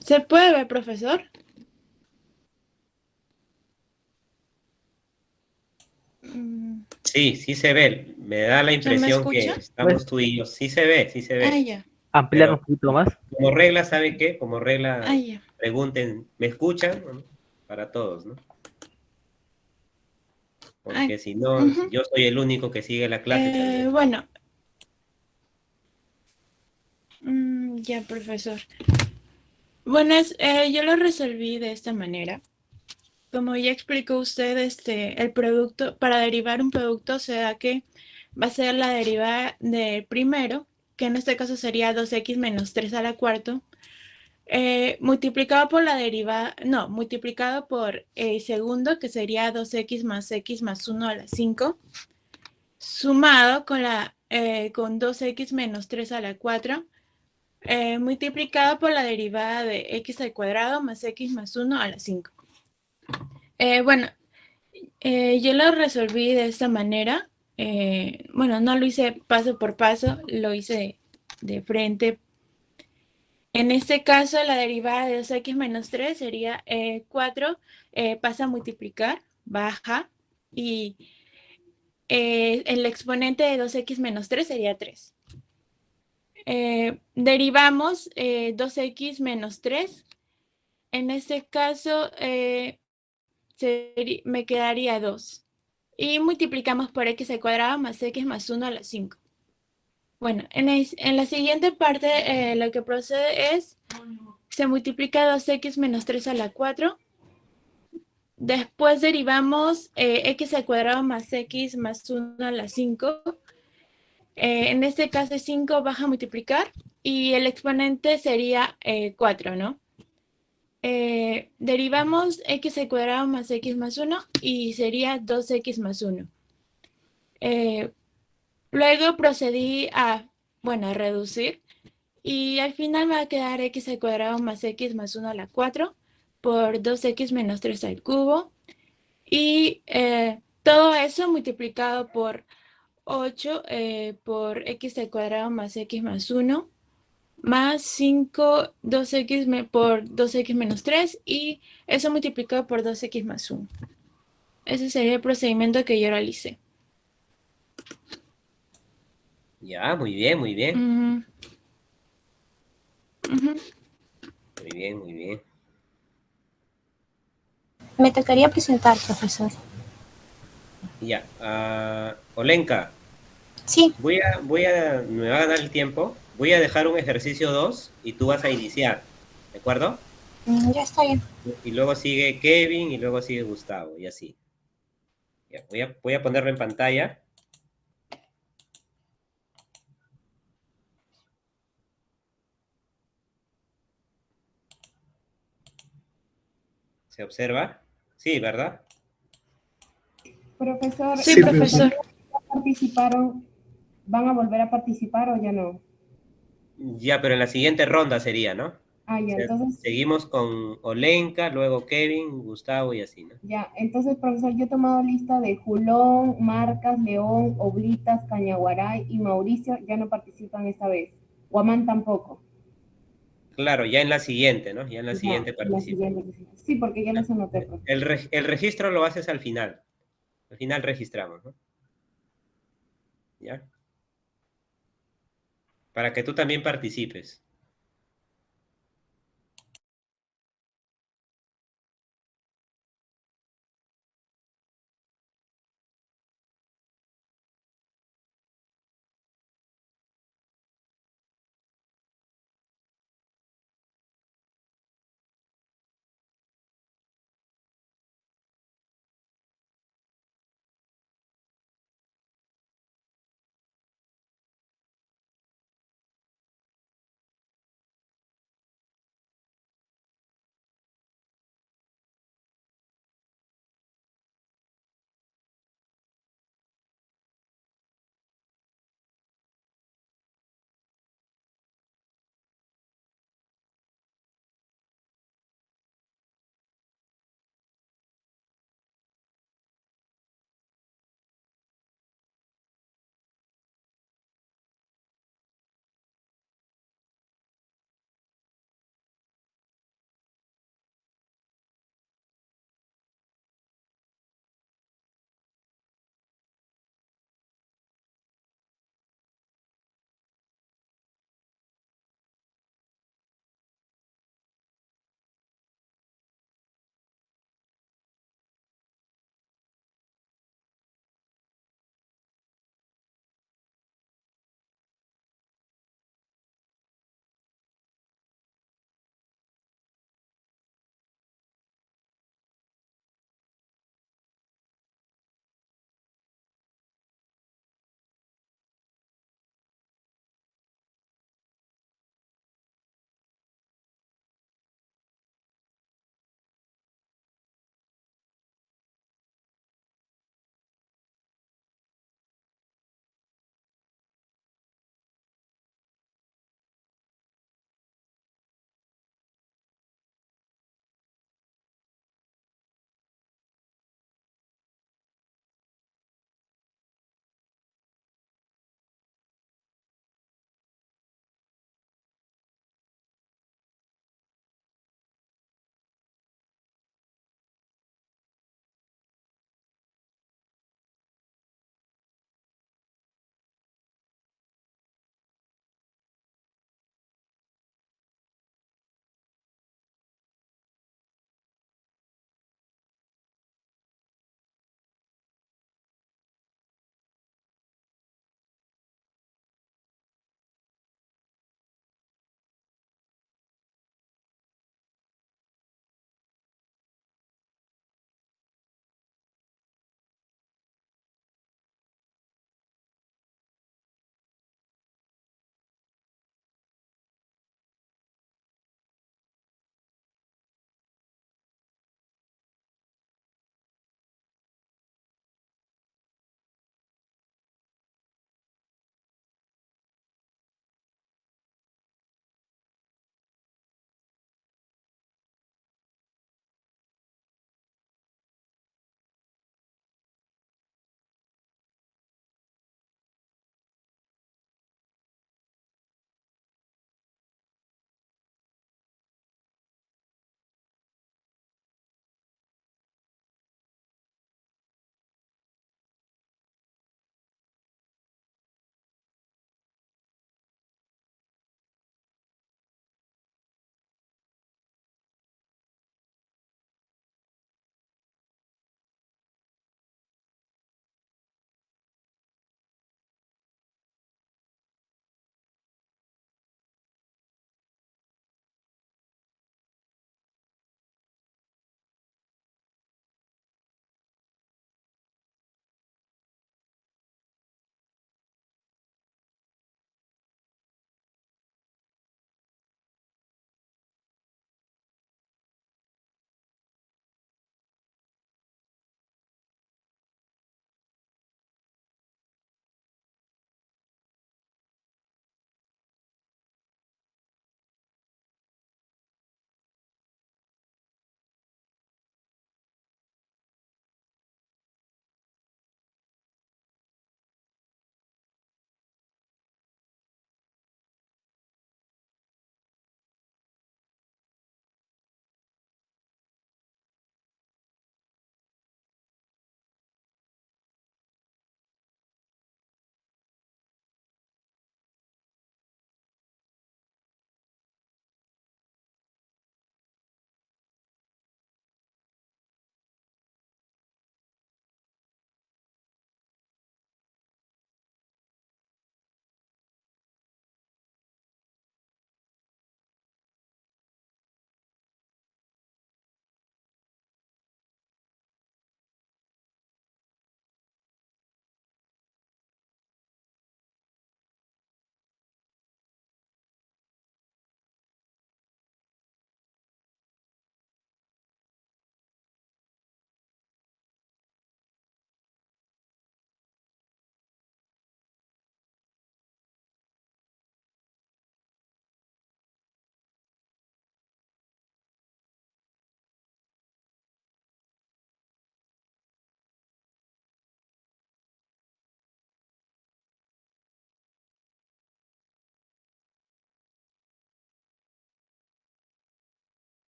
¿Se puede ver, profesor? Sí, sí se ve. Me da la ¿Se me impresión que escucha? estamos tú y yo. Sí se Ah, ve. ya. Ampliar un Pero poquito más. como regla, ¿sabe qué? Como regla, Ah, ya. pregunten, ¿me escuchan? ¿No? Para todos, ¿no? Ay, Porque si no, ujú. yo soy el único que sigue la clase también. Bueno, ya, profesor. Bueno, yo lo resolví de esta manera. Como ya explicó usted, el producto, para derivar un producto se da que va a ser la derivada del primero, que en este caso sería 2x menos 3 a la cuarta, multiplicado por la derivada, no, multiplicado por el segundo, que sería 2x más 1 a la 5, sumado con 2x menos 3 a la 4, multiplicado por la derivada de x al cuadrado más x más 1 a la 5. Bueno, yo lo resolví de esta manera. Bueno, no lo hice paso por paso, lo hice de frente. En este caso, la derivada de 2x menos 3 sería 4, pasa a multiplicar, baja, y el exponente de 2x menos 3 sería 3. Derivamos 2x menos 3. En este caso, me quedaría 2. Y multiplicamos por x al cuadrado más x más 1 a la 5. Bueno, en la siguiente parte lo que procede es, se multiplica 2x menos 3 a la 4. Después derivamos x al cuadrado más x más 1 a la 5. En este caso 5 baja a multiplicar y el exponente sería 4, ¿no? Derivamos x al cuadrado más x más 1 y sería 2x más 1. Luego procedí a reducir y al final me va a quedar x al cuadrado más x más 1 a la 4 por 2x menos 3 al cubo y todo eso multiplicado por 8 por x al cuadrado más x más 1 más 5 por 2x menos 3 y eso multiplicado por 2x más 1. Ese sería el procedimiento que yo realicé. Ya, muy bien, muy bien. Muy bien, muy bien. Me tocaría presentar, profesor. Ya, Olenka. Sí. Me va a dar el tiempo. Voy a dejar un ejercicio 2 y tú vas a iniciar. ¿De acuerdo? Ya está bien. Y luego sigue Kevin y luego sigue Gustavo y así. Ya, voy a ponerlo en pantalla. ¿Se observa? Sí, ¿verdad? Profesor, Sí, profesor. ¿participaron? ¿Van a volver a participar o ya no? Ya, pero en la siguiente ronda sería, ¿no? Ah, ya, entonces, Seguimos con Olenka, luego Kevin, Gustavo y así, ¿no? ya, entonces, profesor, yo he tomado lista de Julón, Marcas, León, Oblitas, Cañaguaray y Mauricio, ya no participan esta vez. Guamán tampoco. Claro, ya en la siguiente, ¿no? Ya en la Ya, siguiente en la participa. siguiente. Sí, porque ya los anoté, profesor. El registro lo haces al final. Al final registramos, ¿no? ¿Ya? Para que tú también participes.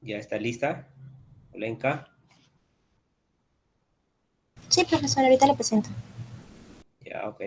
¿Ya está lista? Olenka. Sí, profesor, ahorita le presento. Ya, ok.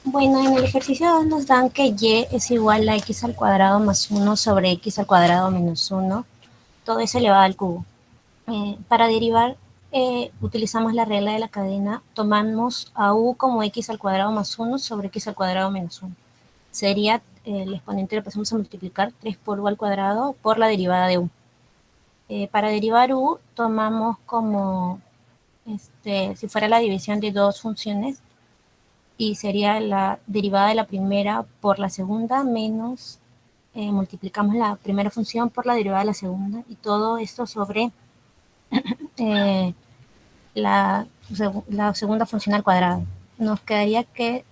Bueno, en el ejercicio nos dan que y es igual a x al cuadrado más 1 sobre x al cuadrado menos 1. Todo eso elevado al cubo. Para derivar, utilizamos la regla de la cadena. Tomamos a u como x al cuadrado más 1 sobre x al cuadrado menos 1. Sería, el exponente lo pasamos a multiplicar 3 por u al cuadrado por la derivada de u. Para derivar u, tomamos como, si fuera la división de dos funciones, y sería la derivada de la primera por la segunda menos, multiplicamos la primera función por la derivada de la segunda, y todo esto sobre la segunda función al cuadrado. Nos quedaría que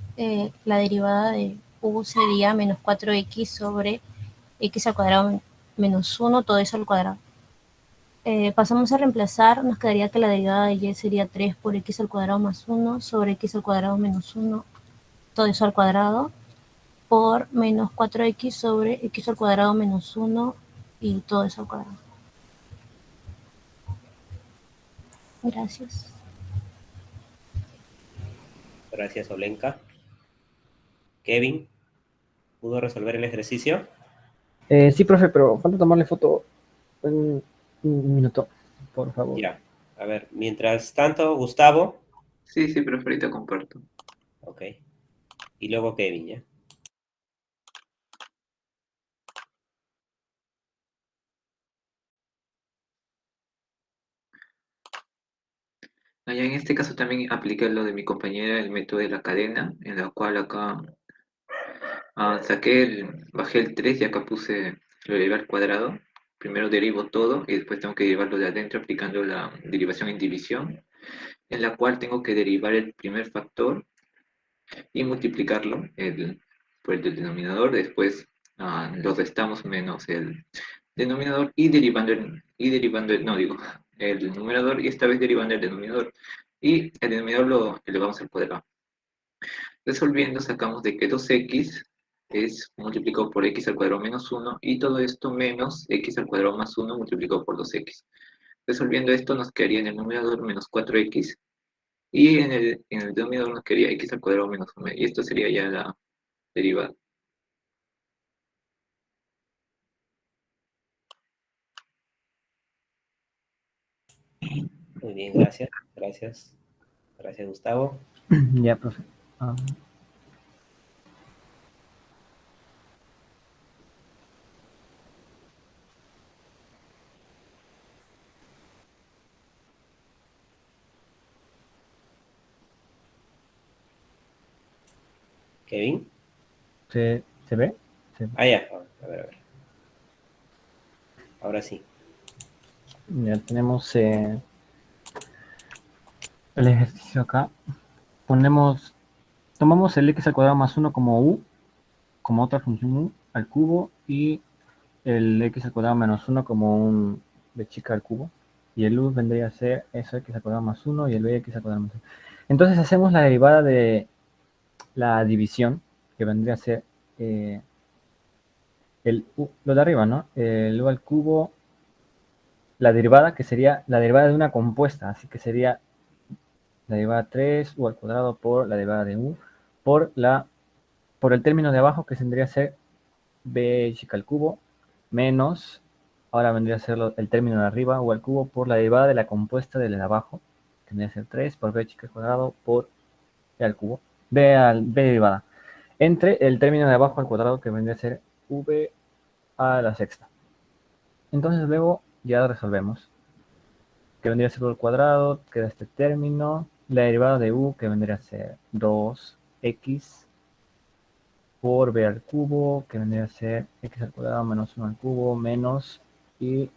la derivada de u sería menos 4x sobre x al cuadrado menos 1, todo eso al cuadrado. Pasamos a reemplazar, nos quedaría que la derivada de y sería 3 por x al cuadrado más 1 sobre x al cuadrado menos 1, todo eso al cuadrado, por menos 4x sobre x al cuadrado menos 1 y todo eso al cuadrado. Gracias. Gracias, Olenka. Kevin, ¿pudo resolver el ejercicio? Sí, profe, pero falta tomarle foto. Un minuto, por favor. Ya. A ver, mientras tanto, Gustavo. Sí, pero ahorita comparto. Ok. Y luego Kevin, ¿ya? Ya en este caso también apliqué lo de mi compañera, el método de la cadena, en la cual acá bajé el 3 y acá puse lo de al cuadrado. Primero derivo todo y después tengo que derivarlo de adentro aplicando la derivación en división, en la cual tengo que derivar el primer factor y multiplicarlo por el del denominador. Después lo restamos menos el denominador y el numerador, y esta vez derivando el denominador. Y el denominador lo elevamos al cuadrado. Resolviendo sacamos de que 2x es multiplicado por x al cuadrado menos 1 y todo esto menos x al cuadrado más 1 multiplicado por 2x. Resolviendo esto nos quedaría en el numerador menos 4x y en el denominador nos quedaría x al cuadrado menos 1 y esto sería ya la derivada. Muy bien, gracias. Gracias. Gracias, Gustavo. Ya, profe. Kevin. ¿Se ve? Ya. A ver. Ahora sí. Ya tenemos el ejercicio acá. Tomamos el x al cuadrado más 1 como u, como otra función u al cubo, y el x al cuadrado menos 1 como un b chica al cubo. Y el u vendría a ser eso, x al cuadrado más 1, y el bx al cuadrado más 1. Entonces hacemos la derivada de la división, que vendría a ser lo de arriba, ¿no? El u al cubo, la derivada, que sería la derivada de una compuesta, así que sería la derivada 3 u al cuadrado por la derivada de u por el término de abajo, que vendría a ser b chica al cubo, menos, ahora vendría a ser el término de arriba, u al cubo por la derivada de la compuesta de la de abajo, que vendría a ser 3 por b chica al cuadrado por b al cubo, b derivada, entre el término de abajo al cuadrado, que vendría a ser v a la sexta. Entonces luego ya resolvemos, que vendría a ser u al cuadrado, queda este término, la derivada de u, que vendría a ser 2x por b al cubo, que vendría a ser x al cuadrado menos 1 al cubo, menos, y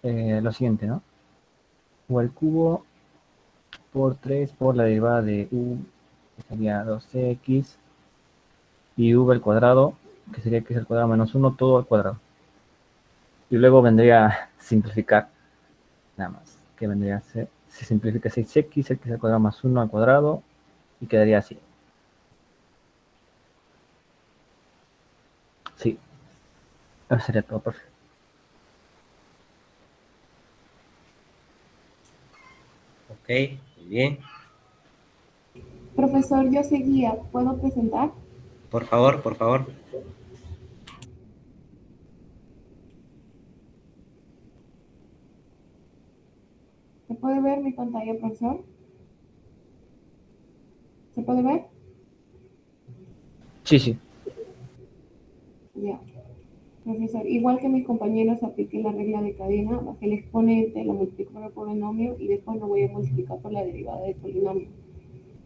lo siguiente, ¿no? u al cubo por 3 por la derivada de u, que sería 2x, y v al cuadrado, que sería x al cuadrado menos 1, todo al cuadrado. Y luego vendría a simplificar, nada más, que vendría a ser, se simplifica 6x, x al cuadrado más 1 al cuadrado, y quedaría así. Sí, eso sería todo, profe. Ok, muy bien. Profesor, yo seguía. ¿Puedo presentar? Por favor, por favor. ¿Se puede ver mi pantalla, profesor? ¿Se puede ver? Sí, sí. Ya. Profesor, igual que mis compañeros, apliqué la regla de cadena, bajé el exponente, lo multiplico por el polinomio y después lo voy a multiplicar por la derivada del polinomio.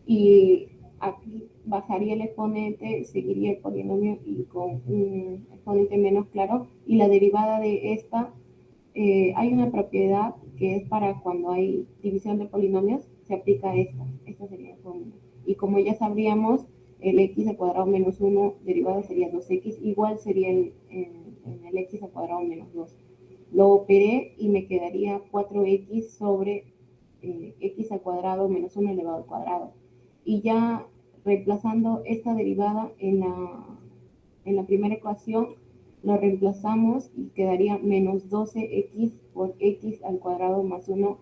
Y aquí bajaría el exponente, seguiría el polinomio y con un exponente menos claro. Y la derivada de esta, hay una propiedad que es para cuando hay división de polinomios, se aplica esta. Esta sería la fórmula. Y como ya sabríamos, el x al cuadrado menos 1 derivada sería 2x, igual sería en el x al cuadrado menos 2. Lo operé y me quedaría 4x sobre x al cuadrado menos 1 elevado al cuadrado. Y ya reemplazando esta derivada en la primera ecuación, lo reemplazamos y quedaría menos 12x por x al cuadrado más 1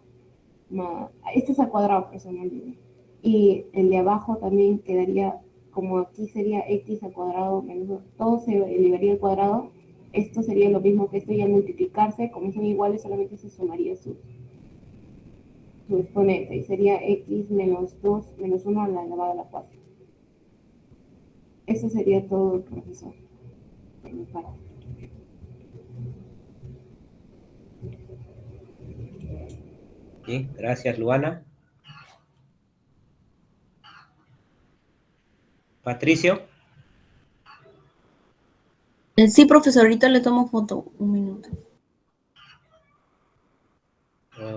más... Este es al cuadrado, personalmente. Y el de abajo también quedaría, como aquí sería x al cuadrado menos 2, todo se elevaría al cuadrado. Esto sería lo mismo que esto, y al multiplicarse, como son iguales, solamente se sumaría su exponente, y sería x menos 2 menos 1 a la elevada a la 4. Eso sería todo, profesor, de mi parte. Bien, gracias, Luana. Patricio. Sí, profesor, ahorita le tomo foto. Un minuto.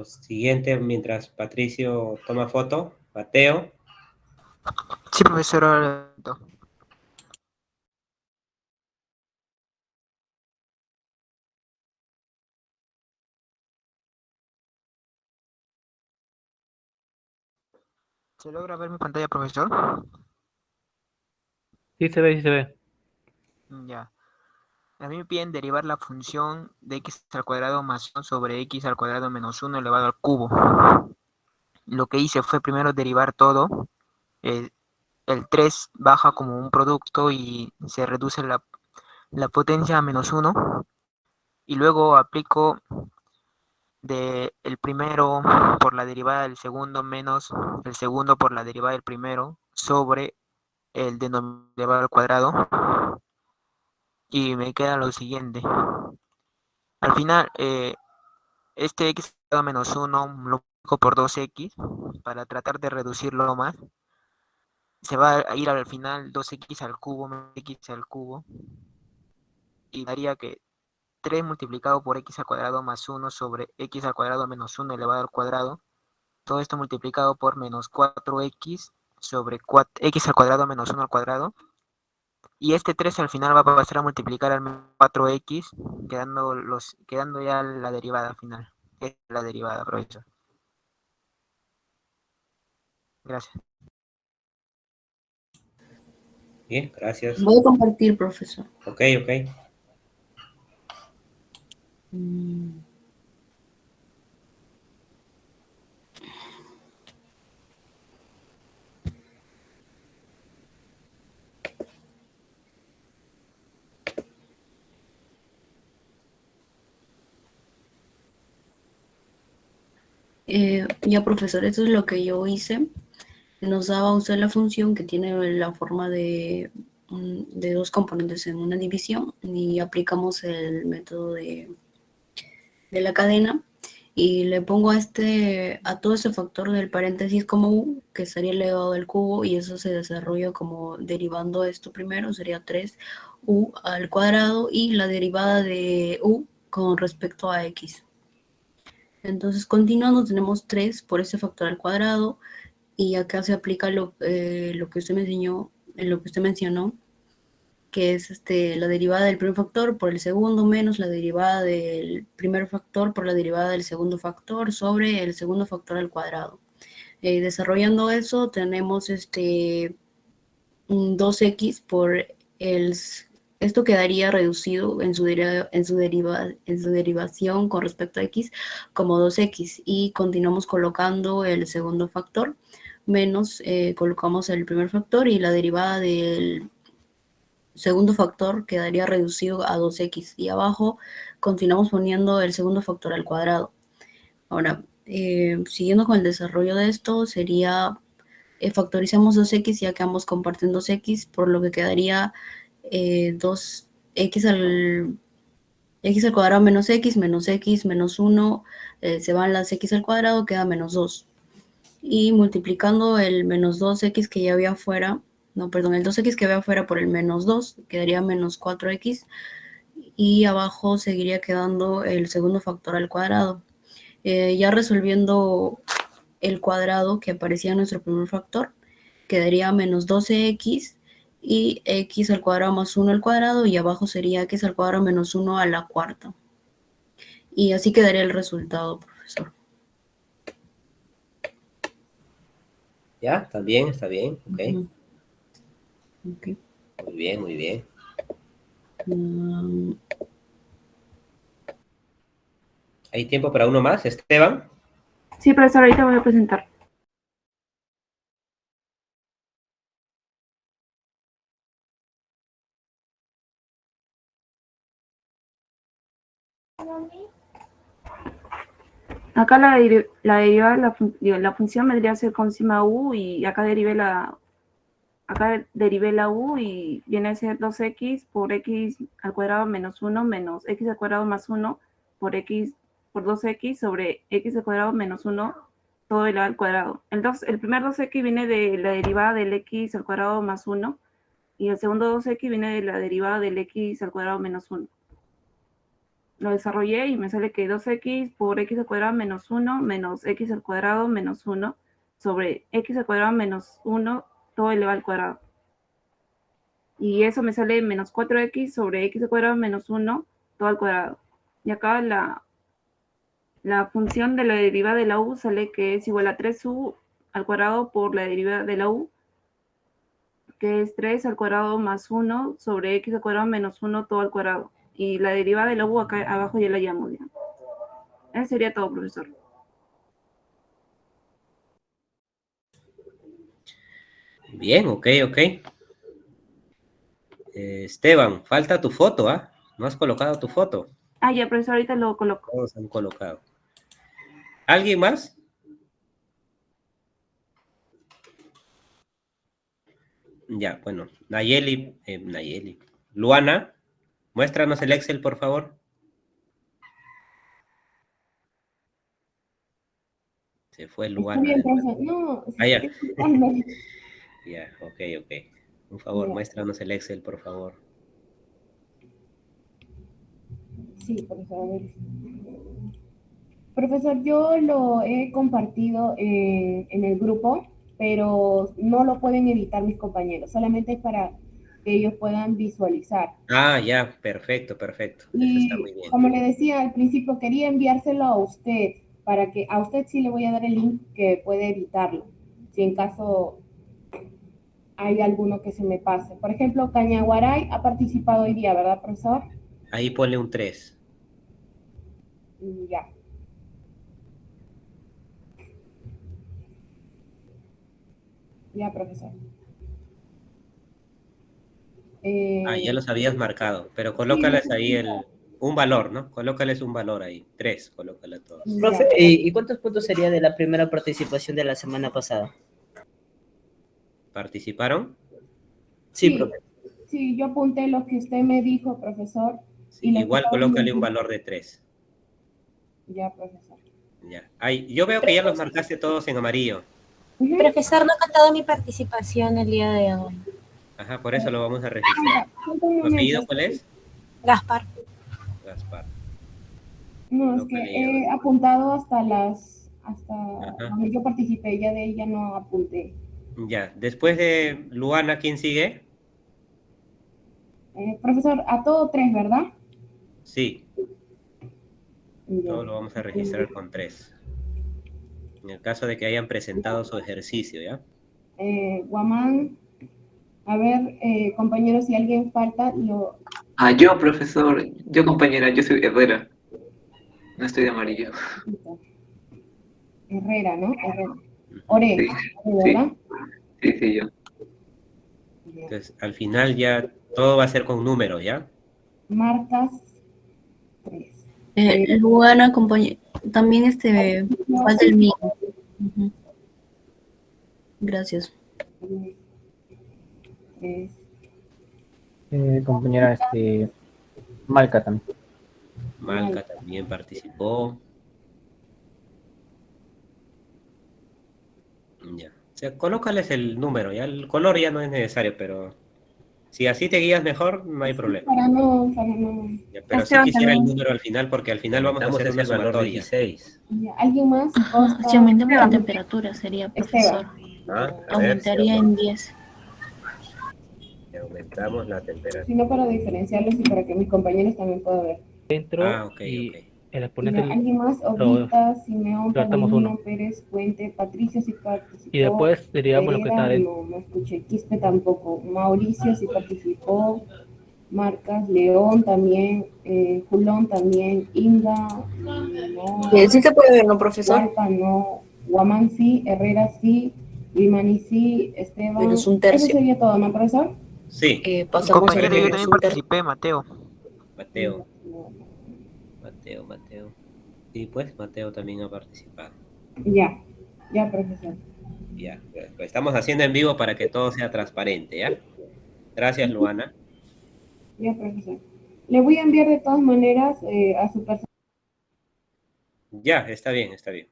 Siguiente, mientras Patricio toma foto, Mateo. Sí, profesor, ahora ¿se logra ver mi pantalla, profesor? Sí se ve, sí se ve. Ya. A mí me piden derivar la función de x al cuadrado más 1 sobre x al cuadrado menos 1 elevado al cubo. Lo que hice fue primero derivar todo. El 3 baja como un producto y se reduce la potencia a menos 1. Y luego aplico el primero por la derivada del segundo menos el segundo por la derivada del primero sobre el denominador elevado al cuadrado. Y me queda lo siguiente. Al final, este x a menos 1 lo multiplico por 2x para tratar de reducirlo más. Se va a ir al final 2x al cubo menos x al cubo. Y daría que 3 multiplicado por x al cuadrado más 1 sobre x al cuadrado menos 1 elevado al cuadrado. Todo esto multiplicado por menos 4x sobre x al cuadrado menos 1 al cuadrado. Y este 3 al final va a pasar a multiplicar al menos 4x, quedando ya la derivada final. Es la derivada, profesor. Gracias. Bien, gracias. Voy a compartir, profesor. Ok, ok. Ya, profesor, esto es lo que yo hice. Nos daba a usar la función que tiene la forma de dos componentes en una división, y aplicamos el método de la cadena, y le pongo a todo ese factor del paréntesis como u, que sería elevado al cubo, y eso se desarrolla como derivando esto primero, sería 3u al cuadrado, y la derivada de u con respecto a x. Entonces, continuando, tenemos 3 por este factor al cuadrado, y acá se aplica lo que usted me enseñó, lo que usted mencionó, que es la derivada del primer factor por el segundo menos la derivada del primer factor por la derivada del segundo factor sobre el segundo factor al cuadrado. Desarrollando eso, tenemos 2x por esto quedaría reducido en su derivación con respecto a x como 2x, y continuamos colocando el segundo factor, menos colocamos el primer factor, y la derivada del segundo factor quedaría reducido a 2x, y abajo continuamos poniendo el segundo factor al cuadrado. Ahora, siguiendo con el desarrollo de esto, sería factorizamos 2x, ya que ambos comparten 2x, por lo que quedaría 2x al cuadrado menos x menos 1, se van las x al cuadrado, queda menos 2. Y multiplicando el menos 2x que ya había afuera, el 2x que había afuera por el menos 2, quedaría menos 4x, y abajo seguiría quedando el segundo factor al cuadrado. Ya resolviendo el cuadrado que aparecía en nuestro primer factor, quedaría menos 12x y x al cuadrado más 1 al cuadrado, y abajo sería x al cuadrado menos 1 a la cuarta. Y así quedaría el resultado, profesor. ¿Ya? ¿Está bien? ¿Está bien? Ok. Okay. Muy bien, muy bien. ¿Hay tiempo para uno más, Esteban? Sí, profesor, ahorita voy a presentar. Acá la derivada de la función vendría a ser con sigma u, y acá derivé la u, y viene a ser 2x por x al cuadrado menos 1 menos x al cuadrado más 1 por 2x sobre x al cuadrado menos 1 todo elevado al cuadrado. El primer 2x viene de la derivada del x al cuadrado más 1, y el segundo 2x viene de la derivada del x al cuadrado menos 1. Lo desarrollé y me sale que 2x por x al cuadrado menos 1 menos x al cuadrado menos 1 sobre x al cuadrado menos 1 todo elevado al cuadrado. Y eso me sale menos 4x sobre x al cuadrado menos 1 todo al cuadrado. Y acá la función de la derivada de la u sale que es igual a 3u al cuadrado por la derivada de la u, que es 3 al cuadrado más 1 sobre x al cuadrado menos 1 todo al cuadrado. Y la derivada de la u acá abajo ya la llamo. ¿Ya? Eso sería todo, profesor. Bien, ok. Esteban, falta tu foto, ¿ah? No has colocado tu foto. Ah, ya, profesor, ahorita lo coloco. Todos han colocado. ¿Alguien más? Ya, bueno. Nayeli. Luana, muéstranos el Excel, por favor. Se fue Luana. Está bien, profesor. No, ya. discúlpame. Ya, ok. Por favor, Ya. muéstranos el Excel, por favor. Sí, profesor. A ver. Profesor, yo lo he compartido en el grupo, pero no lo pueden editar mis compañeros, solamente es para que ellos puedan visualizar. Ah, ya, perfecto. Eso está muy bien. Como le decía al principio, quería enviárselo a usted, para que a usted sí le voy a dar el link que puede editarlo, si en caso hay alguno que se me pase. Por ejemplo, Cañaguaray ha participado hoy día, ¿verdad, profesor? Ahí ponle un 3. Ya. Ya, profesor. Ya los habías marcado, pero colócales ahí un valor, ¿no? Colócales un valor ahí. 3, colócale a todos. Profe, ¿y cuántos puntos sería de la primera participación de la semana pasada? ¿Participaron? Sí, profe. Sí, yo apunté lo que usted me dijo, profesor. Sí, igual colócale un valor de 3. Ya, profesor. Ya. Yo veo que ya los marcaste todos en amarillo. Profesor, no ha contado mi participación el día de hoy. Ajá, por eso lo vamos a registrar. ¿Tu apellido cuál es? Gaspar. Gaspar. No, es Lo que que le lleva. he apuntado hasta Ajá. donde yo participé, ya de ahí ya no apunté. Ya, después de Luana, ¿quién sigue? Profesor, a todo 3, ¿verdad? Sí, Ya. todo lo vamos a registrar con 3. En el caso de que hayan presentado su ejercicio, ¿ya? Guamán, a ver, compañeros, si alguien falta, lo... Ah, yo, profesor. Yo, compañera, yo soy Herrera. No estoy de amarillo. Herrera, ¿no? Herrera. Ore, Sí, ¿verdad? sí, yo. Entonces, al final ya todo va a ser con números, ¿ya? Marcas 3. Luana, compañero, también falta el mío. Ujú. Gracias. Compañera, Malca también. Malca también participó. Ya. O sea, colócales el número, ya el color ya no es necesario, pero si así te guías mejor, no hay problema. Para no... Ya, pero sí Esteban quisiera el también. número al final, porque al final vamos a hacer una sumatoria. 16. Ya, ¿alguien más? Ajá, si aumentamos la temperatura sería, profesor. Ah, a ver, si Aumentaría en 10. aumentamos la Si temperatura. no, para diferenciarlos y para que mis compañeros también puedan ver. Dentro ok, y ok. el exponente Ya, ¿alguien más? Oblita, Simeón, adaptamos Palomino, uno. Pérez, Puente, Patricio sí participó. Y después derivamos lo que está Herrera, dentro. no escuché. Quispe tampoco. Mauricio sí participó. Marcas, León también. Julón también. Inga, no. Sí se puede ver, ¿no, profesor? Hualpa, no. Guamán sí. Herrera sí. Guimani sí. Esteban. Menos un Eso tercio. sería todo, ¿no, profesor? Sí. Pasamos al Compañero, yo menos también un tercio. participé, Mateo. Mateo. Sí, pues Mateo también ha participado. Ya, profesor. Ya, lo estamos haciendo en vivo para que todo sea transparente, ¿ya? Gracias, Luana. Ya, profesor. Le voy a enviar de todas maneras a su persona. Ya, está bien, está bien.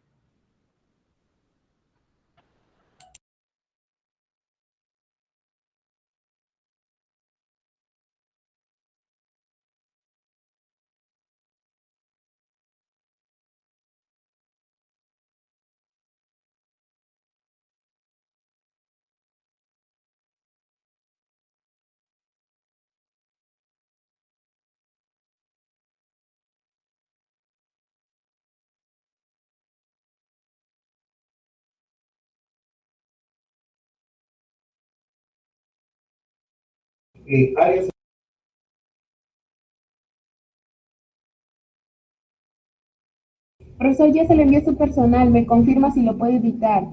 Profesor, ya se le envió su personal. Me confirma si lo puede editar.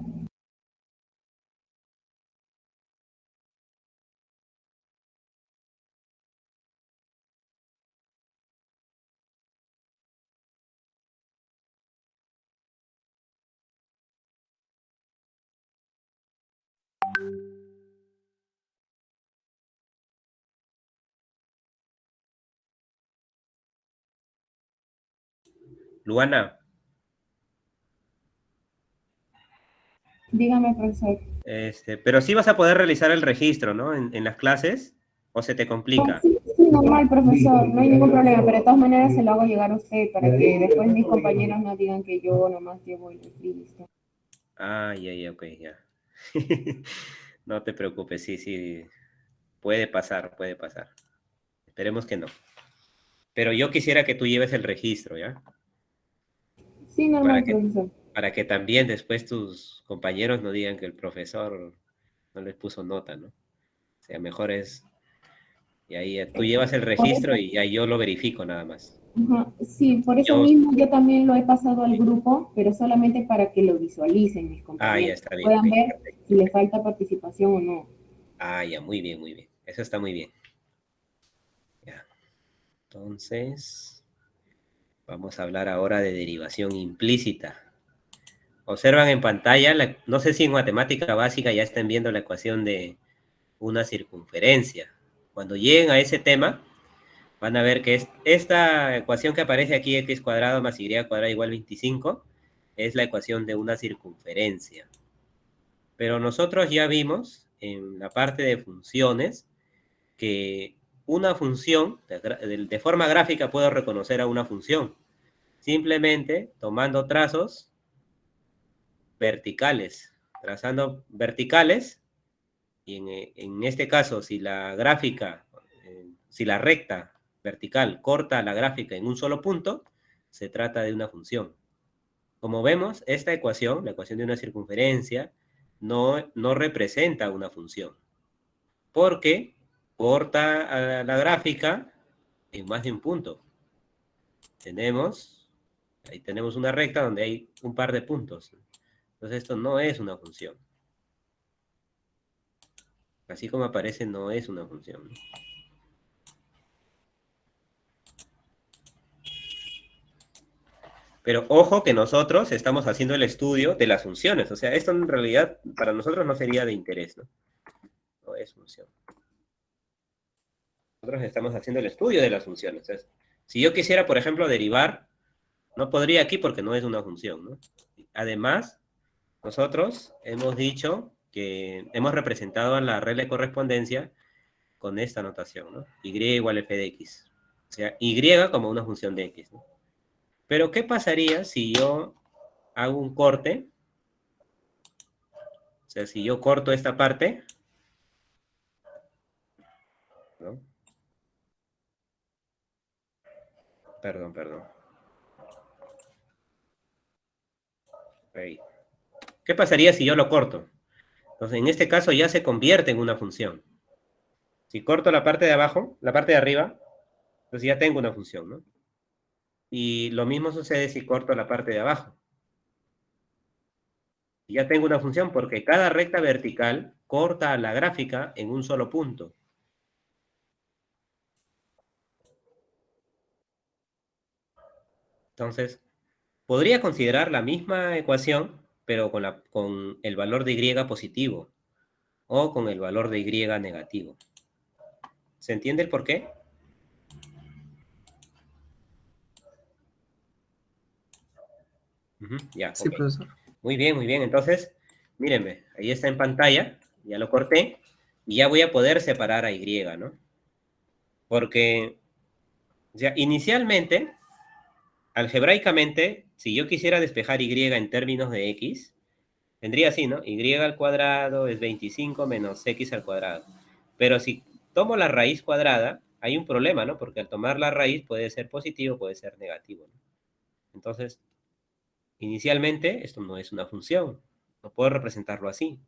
Luana, Dígame, profesor. pero sí vas a poder realizar el registro, ¿no? En las clases, ¿o se te complica? Sí, normal, profesor. No hay ningún problema, pero de todas maneras se lo hago llegar a usted para que después mis compañeros no digan que yo nomás llevo el listo. Ah, ya, ok, ya. No te preocupes, sí. Puede pasar, puede pasar. Esperemos que no. Pero yo quisiera que tú lleves el registro, ¿ya? Sí, normal, profesor. Para que también después tus compañeros no digan que el profesor no les puso nota, ¿no? O sea, mejor es... Y ahí tú llevas el registro y ahí yo lo verifico nada más. Ajá, sí, por eso mismo yo también lo he pasado al grupo, pero solamente para que lo visualicen mis compañeros. Ya está bien. Puedan Ok, ver perfecto. si le falta participación o no. Ya, muy bien. Eso está muy bien. Ya. Entonces, vamos a hablar ahora de derivación implícita. Observan en pantalla, no sé si en matemática básica ya están viendo la ecuación de una circunferencia. Cuando lleguen a ese tema, van a ver que esta ecuación que aparece aquí, x cuadrado más y cuadrado igual 25, es la ecuación de una circunferencia. Pero nosotros ya vimos en la parte de funciones que una función, de forma gráfica puedo reconocer a una función. Simplemente tomando trazos verticales, trazando verticales, y en este caso, si la gráfica, si la recta vertical corta la gráfica en un solo punto, se trata de una función. Como vemos, esta ecuación, la ecuación de una circunferencia, no representa una función, porque corta a la gráfica en más de un punto. Ahí tenemos una recta donde hay un par de puntos. Entonces esto no es una función. Así como aparece, no es una función. Pero ojo que nosotros estamos haciendo el estudio de las funciones. O sea, esto en realidad para nosotros no sería de interés, ¿no? No es función. Nosotros estamos haciendo el estudio de las funciones. Entonces, si yo quisiera, por ejemplo, derivar, no podría aquí porque no es una función, ¿no? Además, nosotros hemos dicho que hemos representado a la regla de correspondencia con esta notación, ¿no? Y igual f de x. O sea, y como una función de x, ¿no? Pero, ¿qué pasaría si yo hago un corte? O sea, si yo corto esta parte, ¿no? Perdón. Ahí. ¿Qué pasaría si yo lo corto? Entonces, en este caso ya se convierte en una función. Si corto la parte de abajo, la parte de arriba, entonces ya tengo una función, ¿no? Y lo mismo sucede si corto la parte de abajo. Ya tengo una función porque cada recta vertical corta la gráfica en un solo punto. Entonces, podría considerar la misma ecuación, pero con el valor de y positivo o con el valor de y negativo. ¿Se entiende el por qué? Ya, Sí, ok. profesor. Muy bien. Entonces, mírenme, ahí está en pantalla, ya lo corté, y ya voy a poder separar a y, ¿no? Porque, o sea, inicialmente, algebraicamente, si yo quisiera despejar y en términos de x, tendría así, ¿no? Y al cuadrado es 25 menos x al cuadrado. Pero si tomo la raíz cuadrada, hay un problema, ¿no? Porque al tomar la raíz puede ser positivo, puede ser negativo, ¿no? Entonces, inicialmente, esto no es una función. No puedo representarlo así,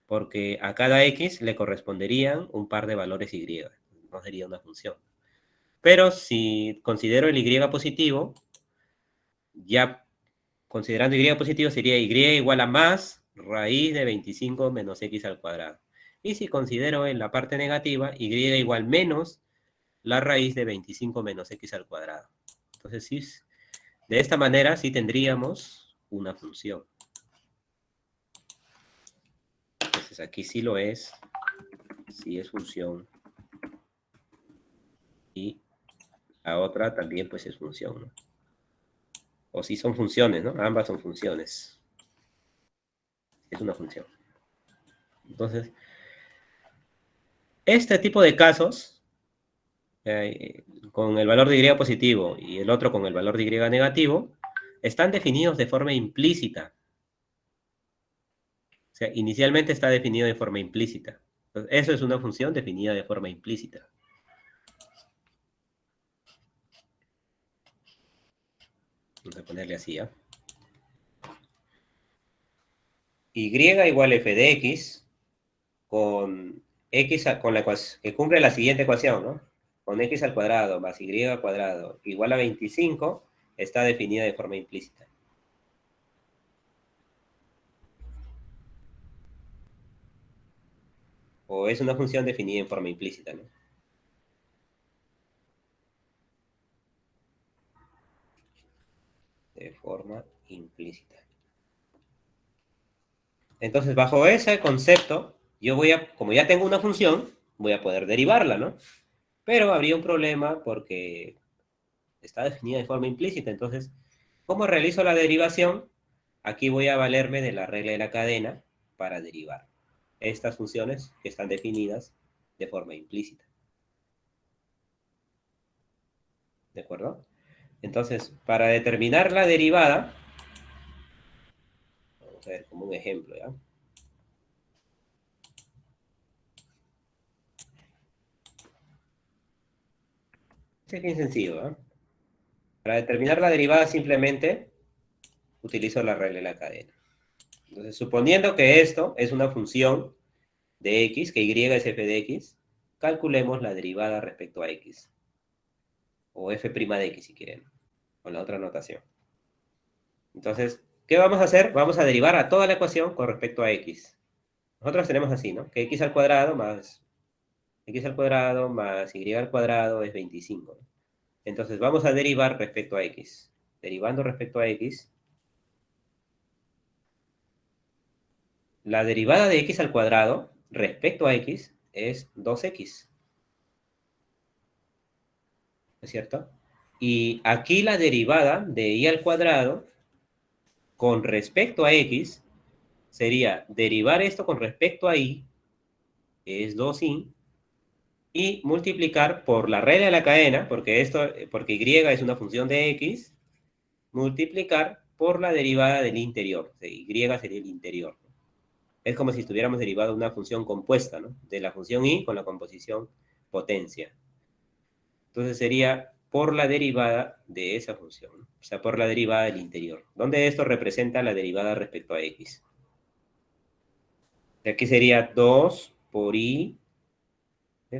porque a cada x le corresponderían un par de valores y. No sería una función. Pero si considero el y positivo, ya considerando y positivo sería y igual a más raíz de 25 menos x al cuadrado. Y si considero en la parte negativa, y igual menos la raíz de 25 menos x al cuadrado. Entonces, sí, de esta manera sí tendríamos una función. Entonces, aquí sí lo es. Sí es función. Y la otra también pues es función, ¿no? O sí son funciones, ¿no? Ambas son funciones. Es una función. Entonces, este tipo de casos, con el valor de y positivo y el otro con el valor de y negativo, están definidos de forma implícita. O sea, inicialmente está definido de forma implícita. Entonces, eso es una función definida de forma implícita. Vamos a ponerle así, ¿ya? Y igual f de x con x con la que cumple la siguiente ecuación, ¿no? Con x al cuadrado más y al cuadrado igual a 25 está definida de forma implícita. O es una función definida en forma implícita, ¿no? De forma implícita. Entonces, bajo ese concepto, yo como ya tengo una función, voy a poder derivarla, ¿no? Pero habría un problema porque está definida de forma implícita. Entonces, ¿cómo realizo la derivación? Aquí voy a valerme de la regla de la cadena para derivar estas funciones que están definidas de forma implícita. ¿De acuerdo? Entonces, para determinar la derivada, vamos a ver como un ejemplo, ¿ya? Este es bien sencillo, ¿eh? Para determinar la derivada simplemente utilizo la regla de la cadena. Entonces, suponiendo que esto es una función de x, que y es f de x, calculemos la derivada respecto a x. O f' de x si quieren, con la otra notación. Entonces, ¿qué vamos a hacer? Vamos a derivar a toda la ecuación con respecto a x. Nosotros tenemos así, ¿no? Que x al cuadrado más y al cuadrado es 25. Entonces, vamos a derivar respecto a x. Derivando respecto a x, la derivada de x al cuadrado respecto a x es 2x. ¿Es cierto? Y aquí la derivada de y al cuadrado con respecto a x sería derivar esto con respecto a y, que es 2y, y multiplicar por la regla de la cadena, porque y es una función de x, multiplicar por la derivada del interior. O sea, y sería el interior. Es como si estuviéramos derivando una función compuesta, ¿no? De la función y con la composición potencia. Entonces sería por la derivada de esa función, ¿no? O sea, por la derivada del interior, donde esto representa la derivada respecto a x. Y aquí sería 2 por y,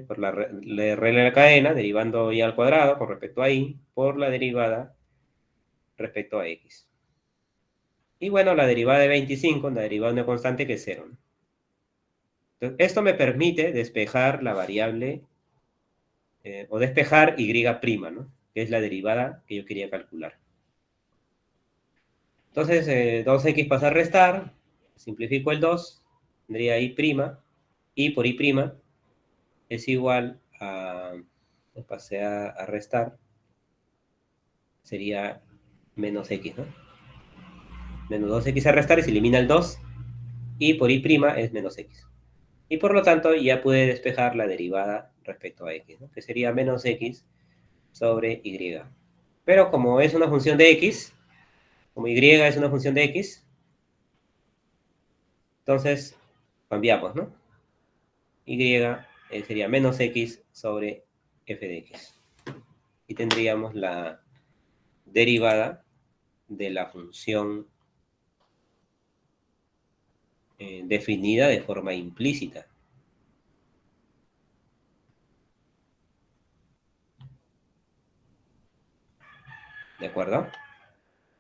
por la regla de la cadena, derivando y al cuadrado con respecto a y, por la derivada respecto a x. Y bueno, la derivada de 25, la derivada de una constante que es 0, ¿no? Entonces, esto me permite despejar la variable, o despejar y', ¿no? Que es la derivada que yo quería calcular. Entonces, 2x pasa a restar, simplifico el 2, tendría y por y' es igual a, pasé a restar, sería menos x, ¿no? Menos 2x a restar y se elimina el 2, y por y' es menos x. Y por lo tanto ya pude despejar la derivada respecto a x, ¿no? Que sería menos x sobre y. Pero como es una función de x, como y es una función de x, entonces cambiamos, ¿no? Y sería menos x sobre f de x. Y tendríamos la derivada de la función definida de forma implícita. ¿De acuerdo?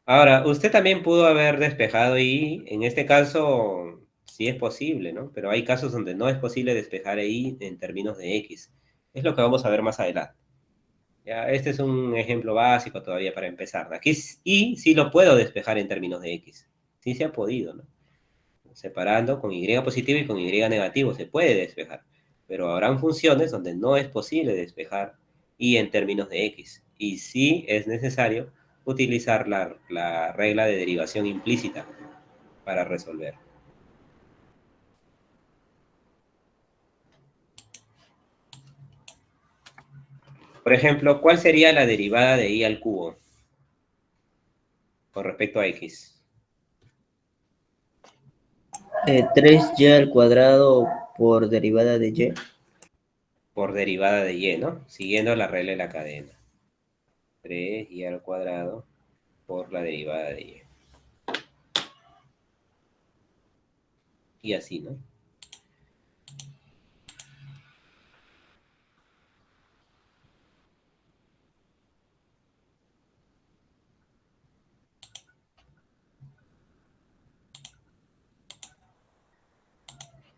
Ahora, usted también pudo haber despejado y en este caso sí es posible, ¿no? Pero hay casos donde no es posible despejar y en términos de x. Es lo que vamos a ver más adelante. Ya, este es un ejemplo básico todavía para empezar. Aquí y sí lo puedo despejar en términos de x. Sí se ha podido, ¿no? Separando con y positivo y con y negativo se puede despejar. Pero habrán funciones donde no es posible despejar y en términos de x. Y sí es necesario utilizar la regla de derivación implícita para resolver. Por ejemplo, ¿cuál sería la derivada de y al cubo con respecto a x? 3y al cuadrado por derivada de y. Por derivada de y, ¿no? Siguiendo la regla de la cadena. 3y al cuadrado por la derivada de y. Y así, ¿no?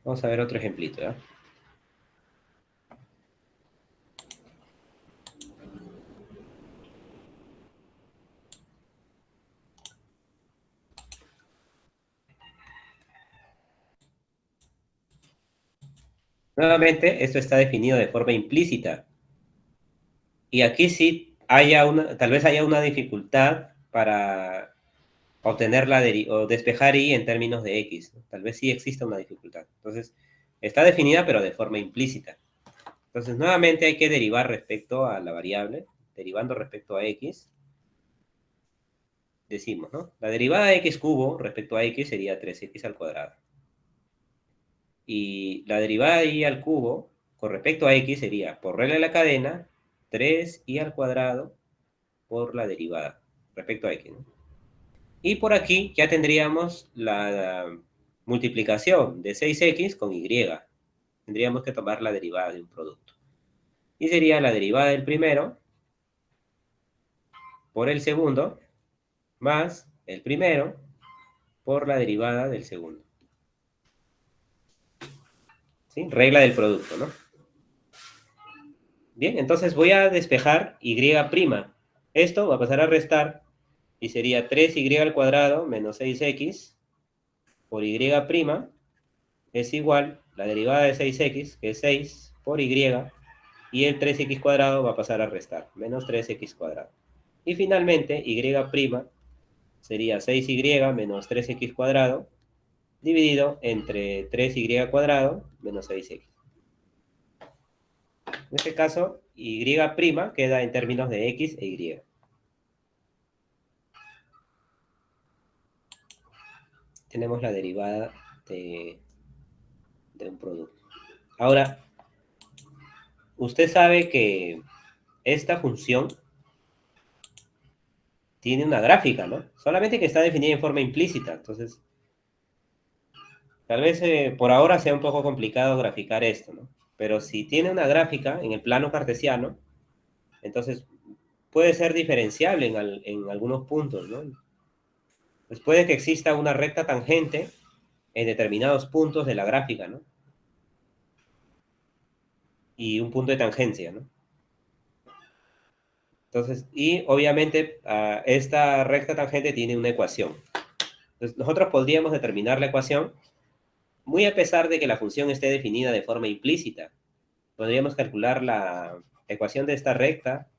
Vamos a ver otro ejemplito, ¿ya? Nuevamente, esto está definido de forma implícita. Y aquí sí tal vez haya una dificultad para obtener o despejar y en términos de x, ¿no? Tal vez sí exista una dificultad. Entonces, está definida pero de forma implícita. Entonces, nuevamente hay que derivar respecto a la variable, derivando respecto a x. decimos, ¿no? La derivada de x cubo respecto a x sería 3x al cuadrado. Y la derivada de y al cubo con respecto a x sería, por regla de la cadena, 3y al cuadrado por la derivada respecto a x, ¿no? Y por aquí ya tendríamos la multiplicación de 6x con y. Tendríamos que tomar la derivada de un producto. Y sería la derivada del primero por el segundo más el primero por la derivada del segundo. ¿Sí? Regla del producto, ¿no? Bien, entonces voy a despejar y'. Esto va a pasar a restar y sería 3y al cuadrado menos 6x por y' es igual la derivada de 6x, que es 6 por y, y el 3x cuadrado va a pasar a restar, menos 3x cuadrado. Y finalmente, y' sería 6y menos 3x cuadrado dividido entre 3y cuadrado menos 6x. En este caso, y' queda en términos de x e y. Tenemos la derivada de un producto. Ahora, usted sabe que esta función tiene una gráfica, ¿no? Solamente que está definida en forma implícita. Entonces, tal vez por ahora sea un poco complicado graficar esto, ¿no? Pero si tiene una gráfica en el plano cartesiano, entonces puede ser diferenciable en algunos puntos, ¿no? Pues puede que exista una recta tangente en determinados puntos de la gráfica, ¿no? Y un punto de tangencia, ¿no? Entonces, y obviamente esta recta tangente tiene una ecuación. Entonces, nosotros podríamos determinar la ecuación muy a pesar de que la función esté definida de forma implícita. Podríamos calcular la ecuación de esta recta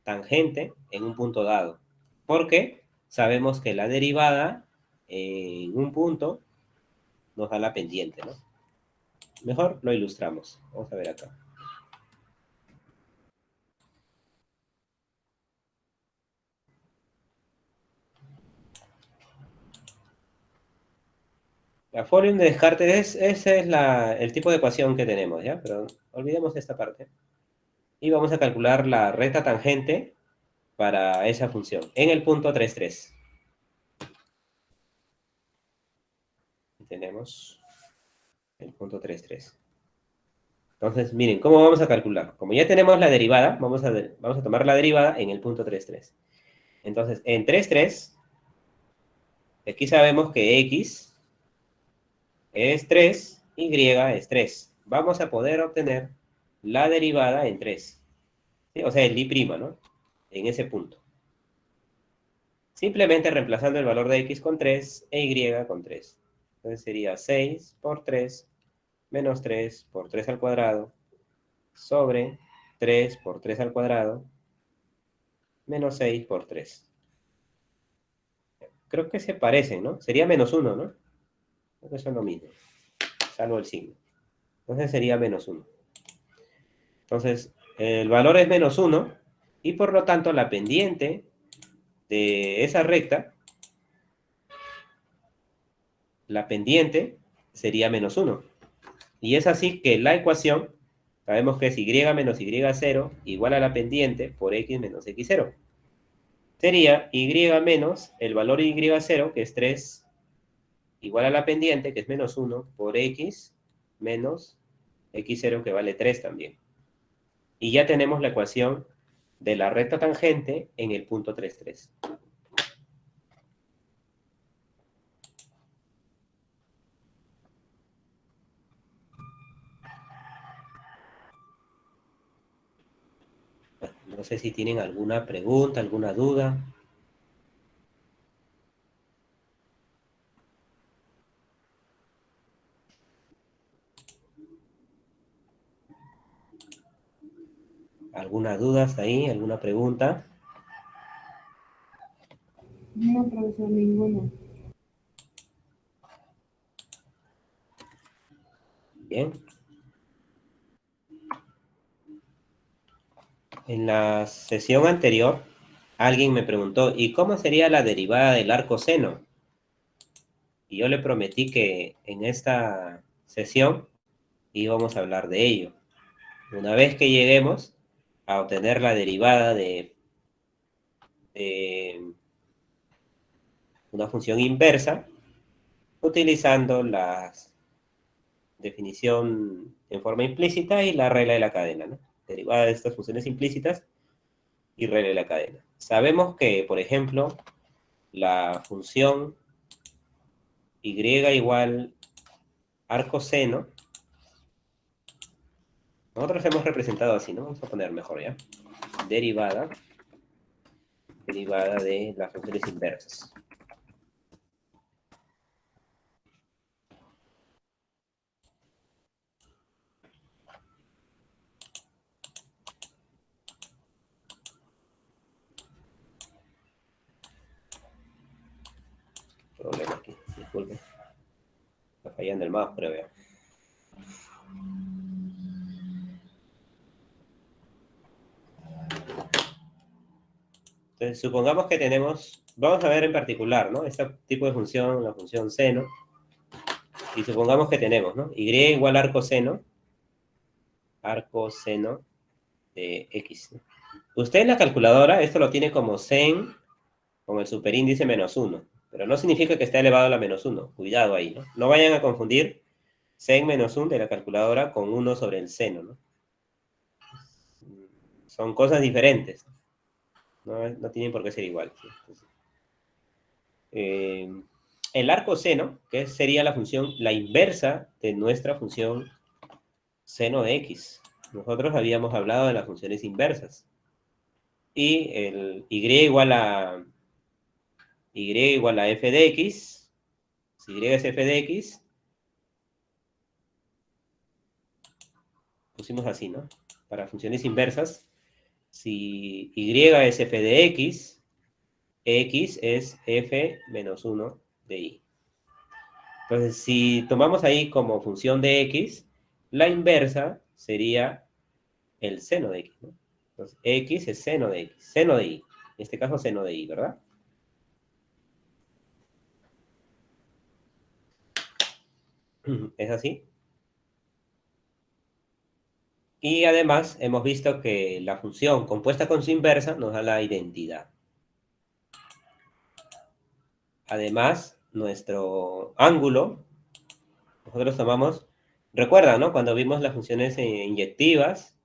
tangente en un punto dado. Porque sabemos que la derivada en un punto nos da la pendiente, ¿no? Mejor lo ilustramos. Vamos a ver acá. La Fourier de Descartes, ese es el tipo de ecuación que tenemos, ¿ya? Pero olvidemos esta parte. Y vamos a calcular la recta tangente para esa función en el punto 3,3. Tenemos el punto 3,3. Entonces, miren, ¿cómo vamos a calcular? Como ya tenemos la derivada, vamos a tomar la derivada en el punto 3,3. Entonces, en 3,3, aquí sabemos que x es 3, y es 3. Vamos a poder obtener la derivada en 3. ¿Sí? O sea, el y', ¿no? En ese punto. Simplemente reemplazando el valor de x con 3 e y con 3. Entonces sería 6 por 3 menos 3 por 3 al cuadrado sobre 3 por 3 al cuadrado menos 6 por 3. Creo que se parecen, ¿no? Sería menos 1, ¿no? Creo que son lo mismo, salvo el signo. Entonces sería menos 1. Entonces, el valor es menos 1 y por lo tanto la pendiente de esa recta, la pendiente sería menos 1. Y es así que la ecuación, sabemos que es y menos y0 igual a la pendiente por x menos x0. Sería y menos el valor y0, que es 3, igual a la pendiente, que es menos 1, por x menos x0, que vale 3 también. Y ya tenemos la ecuación de la recta tangente en el punto 3,3. No sé si tienen alguna pregunta, alguna duda. ¿Alguna duda hasta ahí? ¿Alguna pregunta? No, profesor, ninguno. Bien. En la sesión anterior alguien me preguntó, ¿y cómo sería la derivada del arco seno? Y yo le prometí que en esta sesión íbamos a hablar de ello. Una vez que lleguemos a obtener la derivada de una función inversa, utilizando la definición en forma implícita y la regla de la cadena, ¿no? Derivada de estas funciones implícitas y regla de la cadena. Sabemos que, por ejemplo, la función y igual arco seno, nosotros hemos representado así, ¿no? Vamos a poner mejor ya. Derivada de las funciones inversas. Problema aquí, disculpe. Está fallando el mouse, pero vea. Entonces, supongamos que tenemos, vamos a ver en particular, ¿no? Este tipo de función, la función seno. Y supongamos que tenemos, ¿no? Y igual arco seno de x, ¿no? Usted en la calculadora, esto lo tiene como sen, con el superíndice -1. Pero no significa que esté elevado a la -1. Cuidado ahí, ¿no? No vayan a confundir sen -1 de la calculadora con 1 sobre el seno, ¿no? Son cosas diferentes. No tienen por qué ser iguales. Entonces, el arco seno, que sería la función, la inversa de nuestra función seno de x. Nosotros habíamos hablado de las funciones inversas. Y el y igual a f de x. Si y es f de x, pusimos así, ¿no? Para funciones inversas, si y es f de x es f menos 1 de y. Entonces, si tomamos ahí como función de x, la inversa sería el seno de x, ¿no? Entonces, x es seno de x, seno de y. En este caso, seno de y, ¿verdad? ¿Es así? Y además, hemos visto que la función compuesta con su inversa nos da la identidad. Además, nuestro ángulo, nosotros tomamos, recuerdan, ¿no? Cuando vimos las funciones inyectivas,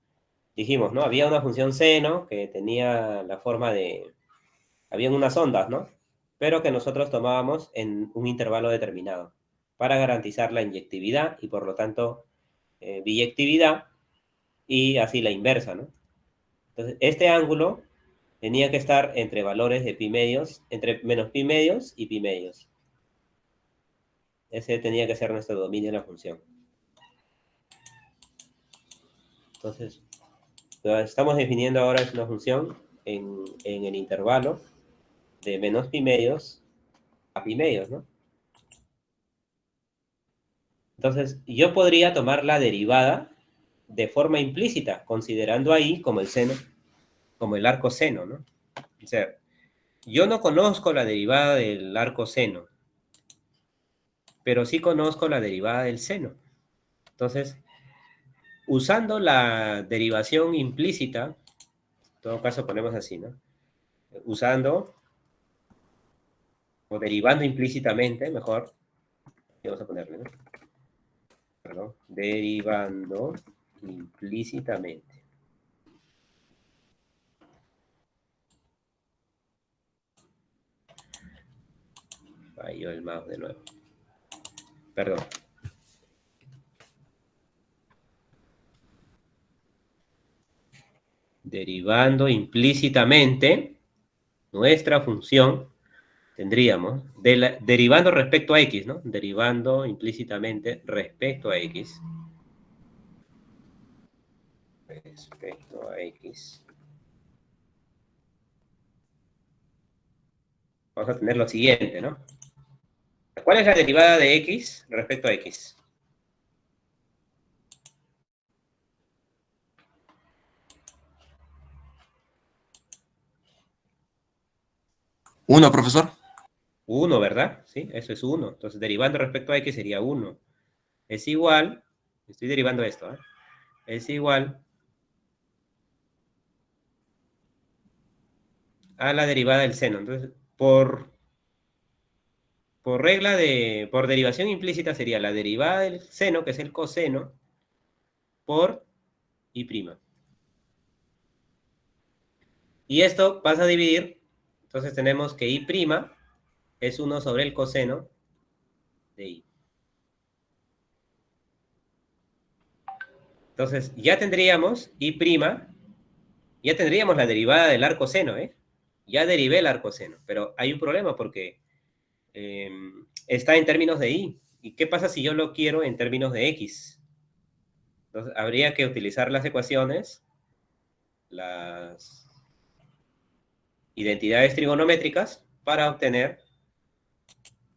dijimos, ¿no? Había una función seno que tenía la forma de, habían unas ondas, ¿no? Pero que nosotros tomábamos en un intervalo determinado para garantizar la inyectividad y por lo tanto biyectividad y así la inversa, ¿no? Entonces, este ángulo tenía que estar entre valores de pi medios, entre menos pi medios y pi medios. Ese tenía que ser nuestro dominio de la función. Entonces, lo que estamos definiendo ahora es una función en el intervalo de menos pi medios a pi medios, ¿no? Entonces, yo podría tomar la derivada de forma implícita, considerando ahí como el seno, como el arco seno, ¿no? O sea, yo no conozco la derivada del arco seno, pero sí conozco la derivada del seno. Entonces, usando la derivación implícita, en todo caso ponemos así, ¿no? Usando o derivando implícitamente, mejor, vamos a ponerle, ¿no? Perdón, derivando implícitamente. Falló el mouse de nuevo. Perdón. Derivando implícitamente nuestra función, tendríamos, derivando respecto a x, ¿no? Derivando implícitamente respecto a x. Respecto a x. Vamos a tener lo siguiente, ¿no? ¿Cuál es la derivada de x respecto a x? 1, profesor. 1, ¿verdad? Sí, eso es 1. Entonces, derivando respecto a X sería 1. Es igual, estoy derivando esto, ¿eh? Es igual a la derivada del seno. Entonces, por derivación implícita sería la derivada del seno, que es el coseno, por I'. Y esto pasa a dividir, entonces tenemos que I' es 1 sobre el coseno de I. Entonces, ya tendríamos I', ya tendríamos la derivada del arcoseno, ¿eh? Ya derivé el arcoseno, pero hay un problema porque está en términos de I. ¿Y qué pasa si yo lo quiero en términos de X? Entonces, habría que utilizar las ecuaciones, las identidades trigonométricas, para obtener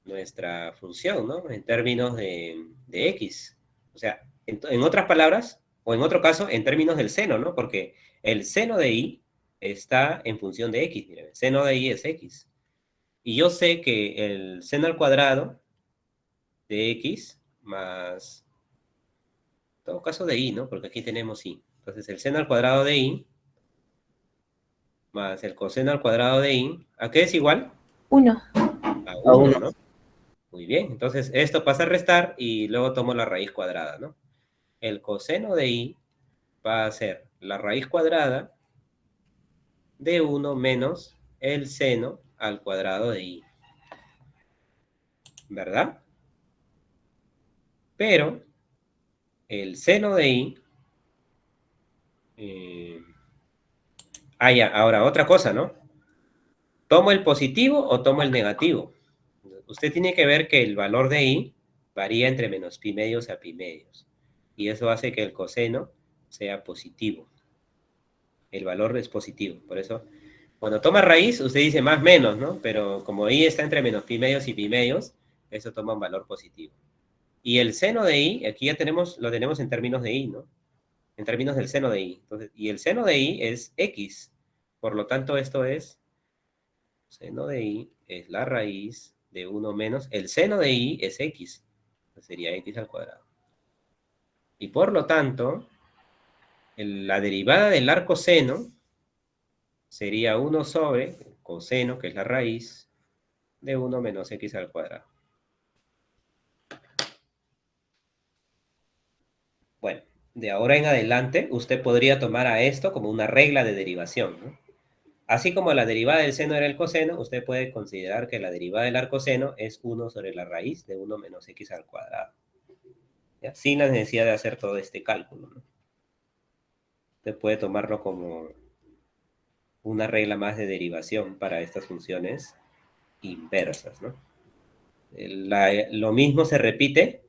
nuestra función, ¿no? En términos de X. O sea, en otras palabras, o en otro caso, en términos del seno, ¿no? Porque el seno de I está en función de X. Miren, el seno de I es X. Y yo sé que el seno al cuadrado de X más, en todo caso de I, ¿no? Porque aquí tenemos I. Entonces, el seno al cuadrado de I más el coseno al cuadrado de I, ¿a qué es igual? 1. A 1, ¿no? Muy bien, entonces esto pasa a restar y luego tomo la raíz cuadrada, ¿no? El coseno de I va a ser la raíz cuadrada de 1 menos el seno al cuadrado de I. ¿Verdad? Pero el seno de I... ya, ahora otra cosa, ¿no? ¿Tomo el positivo o tomo el negativo? Usted tiene que ver que el valor de I varía entre menos pi medios a pi medios. Y eso hace que el coseno sea positivo. El valor es positivo. Por eso, cuando toma raíz, usted dice más menos, ¿no? Pero como I está entre menos pi medios y pi medios, eso toma un valor positivo. Y el seno de I, aquí ya lo tenemos en términos de I, ¿no? En términos del seno de I. Entonces, y el seno de I es X. Por lo tanto, esto es, seno de I es la raíz de 1 menos, el seno de I es X. Entonces sería X al cuadrado. Y por lo tanto, la derivada del arcoseno sería 1 sobre coseno, que es la raíz, de 1 menos X al cuadrado. Bueno, de ahora en adelante, usted podría tomar a esto como una regla de derivación, ¿no? Así como la derivada del seno era el coseno, usted puede considerar que la derivada del arcoseno es 1 sobre la raíz de 1 menos X al cuadrado. ¿Ya? Sin la necesidad de hacer todo este cálculo, ¿no? Usted puede tomarlo como una regla más de derivación para estas funciones inversas, ¿no? Lo mismo se repite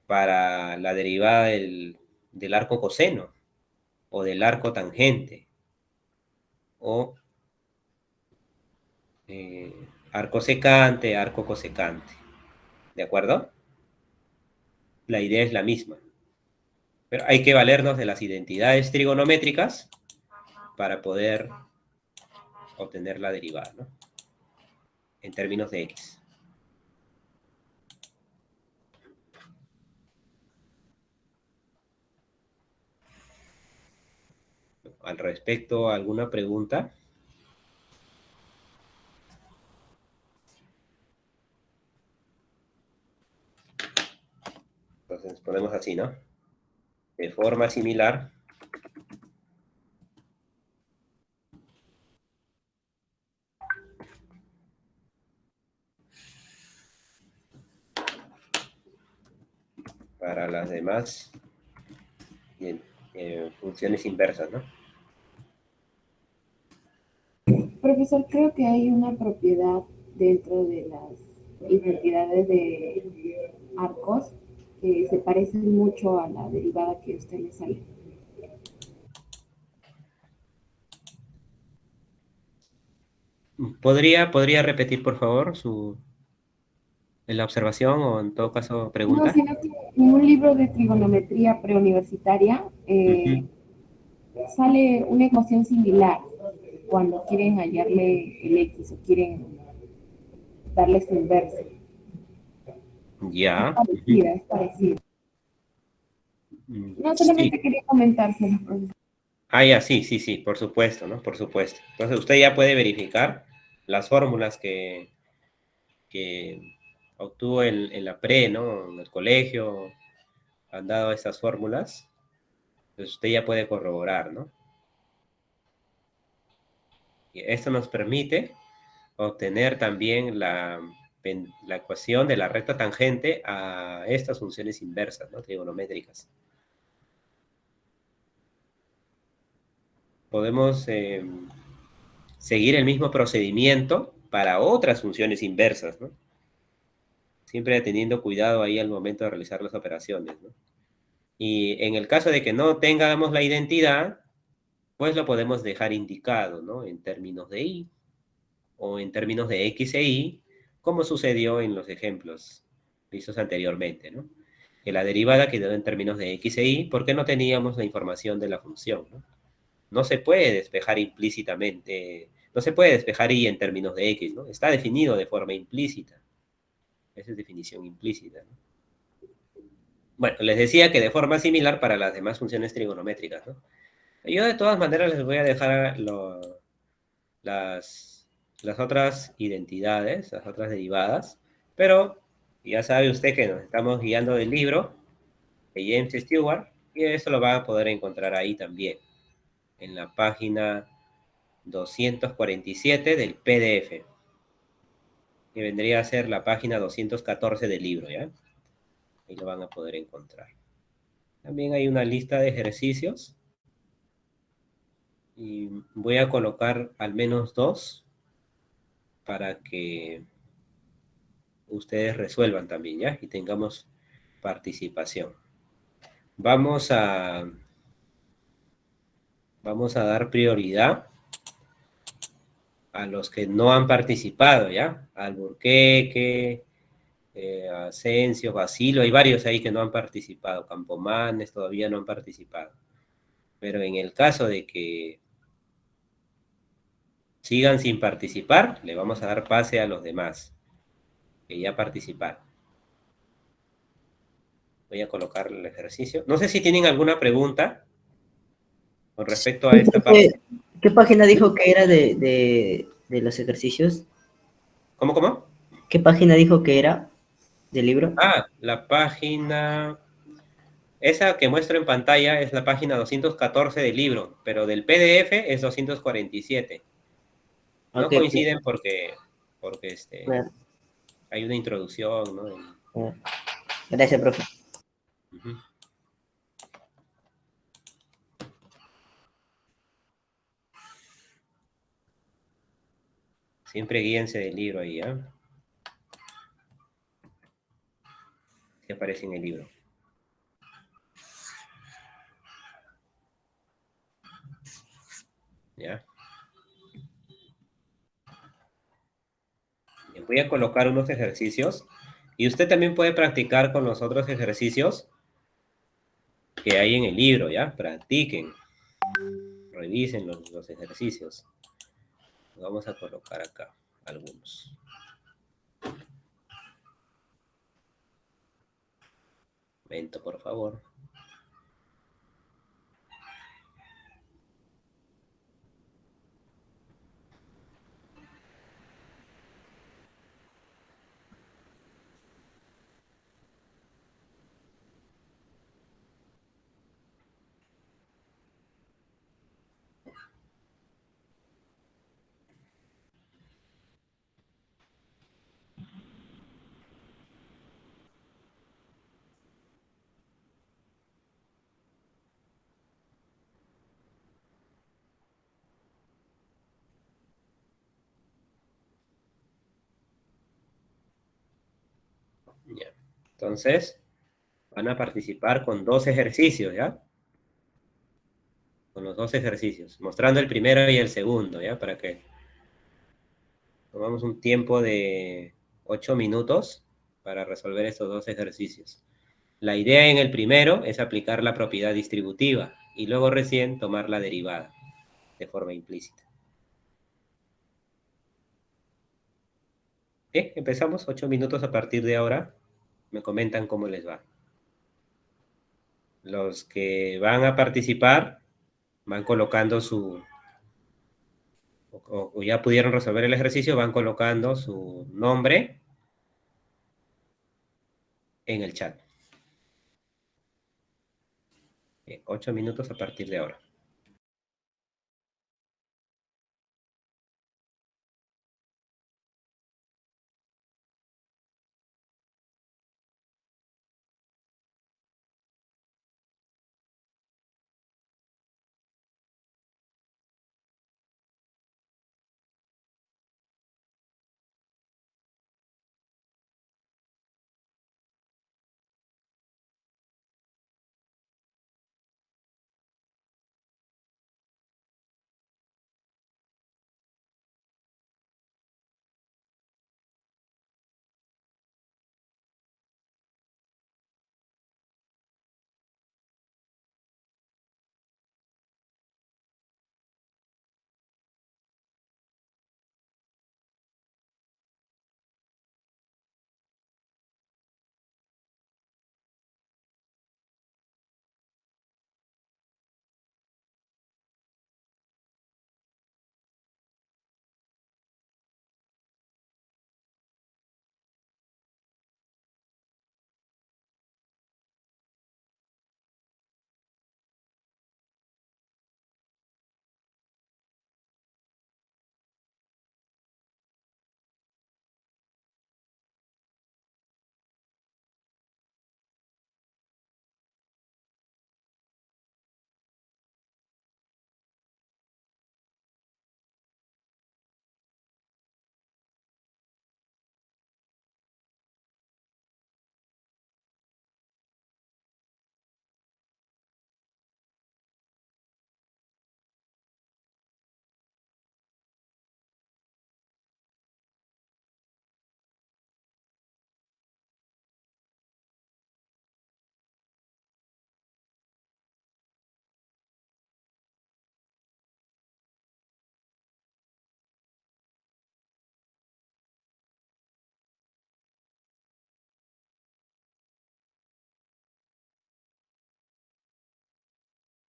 para la derivada del arco coseno, o del arco tangente, o arco secante, arco cosecante. ¿De acuerdo? La idea es la misma. Pero hay que valernos de las identidades trigonométricas para poder obtener la derivada, ¿no? En términos de X. Al respecto, ¿alguna pregunta? Entonces ponemos así, ¿no? De forma similar, para las demás funciones inversas, ¿no? Profesor, creo que hay una propiedad dentro de las identidades de arcos que se parecen mucho a la derivada que a usted le sale. ¿Podría repetir, por favor, la observación o, en todo caso, pregunta? No, sino que en un libro de trigonometría preuniversitaria sale una ecuación similar cuando quieren hallarle el X o quieren darle su inversa. Ya. Es parecida. No, Sí. solamente quería comentárselo, profesor. Ah, ya, sí, sí, sí, por supuesto, ¿no? Por supuesto. Entonces usted ya puede verificar las fórmulas que obtuvo en la pre, ¿no? En el colegio han dado estas fórmulas. Pues usted ya puede corroborar, ¿no? Y esto nos permite obtener también la ecuación de la recta tangente a estas funciones inversas, ¿no? Trigonométricas. Podemos seguir el mismo procedimiento para otras funciones inversas, ¿no? Siempre teniendo cuidado ahí al momento de realizar las operaciones, ¿no? Y en el caso de que no tengamos la identidad, pues lo podemos dejar indicado, ¿no? En términos de y o en términos de x e y, como sucedió en los ejemplos vistos anteriormente, ¿no? Que la derivada quedó en términos de x e y porque no teníamos la información de la función, ¿no? No se puede despejar implícitamente, no se puede despejar y en términos de x, ¿no? Está definido de forma implícita. Esa es definición implícita, ¿no? Bueno, les decía que de forma similar para las demás funciones trigonométricas, ¿no? Yo de todas maneras les voy a dejar las otras identidades, las otras derivadas, pero ya sabe usted que nos estamos guiando del libro de James Stewart y eso lo va a poder encontrar ahí también, en la página 247 del PDF, que vendría a ser la página 214 del libro, ¿ya? Ahí lo van a poder encontrar. También hay una lista de ejercicios y voy a colocar al menos 2 para que ustedes resuelvan también, ¿ya? Y tengamos participación. Vamos a dar prioridad a los que no han participado, ¿ya? Alburquerque, Asensio, Basilo, hay varios ahí que no han participado. Campomanes todavía no han participado. Pero en el caso de que sigan sin participar, le vamos a dar pase a los demás que ya participaron. Voy a colocar el ejercicio. No sé si tienen alguna pregunta con respecto a esta parte. ¿Qué página dijo que era de los ejercicios? ¿Cómo? ¿Qué página dijo que era del libro? Ah, la página... Esa que muestro en pantalla es la página 214 del libro, pero del PDF es 247. No Ok, coinciden porque claro. hay una introducción, ¿no? Gracias, profe. Ujú. Siempre guíense del libro ahí, ¿ah? Que aparece en el libro. ¿Ya? Les voy a colocar unos ejercicios y usted también puede practicar con los otros ejercicios que hay en el libro, ¿ya? Practiquen. Revisen los ejercicios. Vamos a colocar acá algunos. Momento, por favor. Ya. Entonces, van a participar con 2 ejercicios, ¿ya? Con los 2 ejercicios, mostrando el primero y el segundo, ¿ya? Para que tomamos un tiempo de 8 minutos para resolver estos 2 ejercicios. La idea en el primero es aplicar la propiedad distributiva y luego recién tomar la derivada de forma implícita. Ok, Empezamos 8 minutos a partir de ahora. Me comentan cómo les va. Los que van a participar van colocando su... o ya pudieron resolver el ejercicio, van colocando su nombre en el chat. 8 minutos a partir de ahora.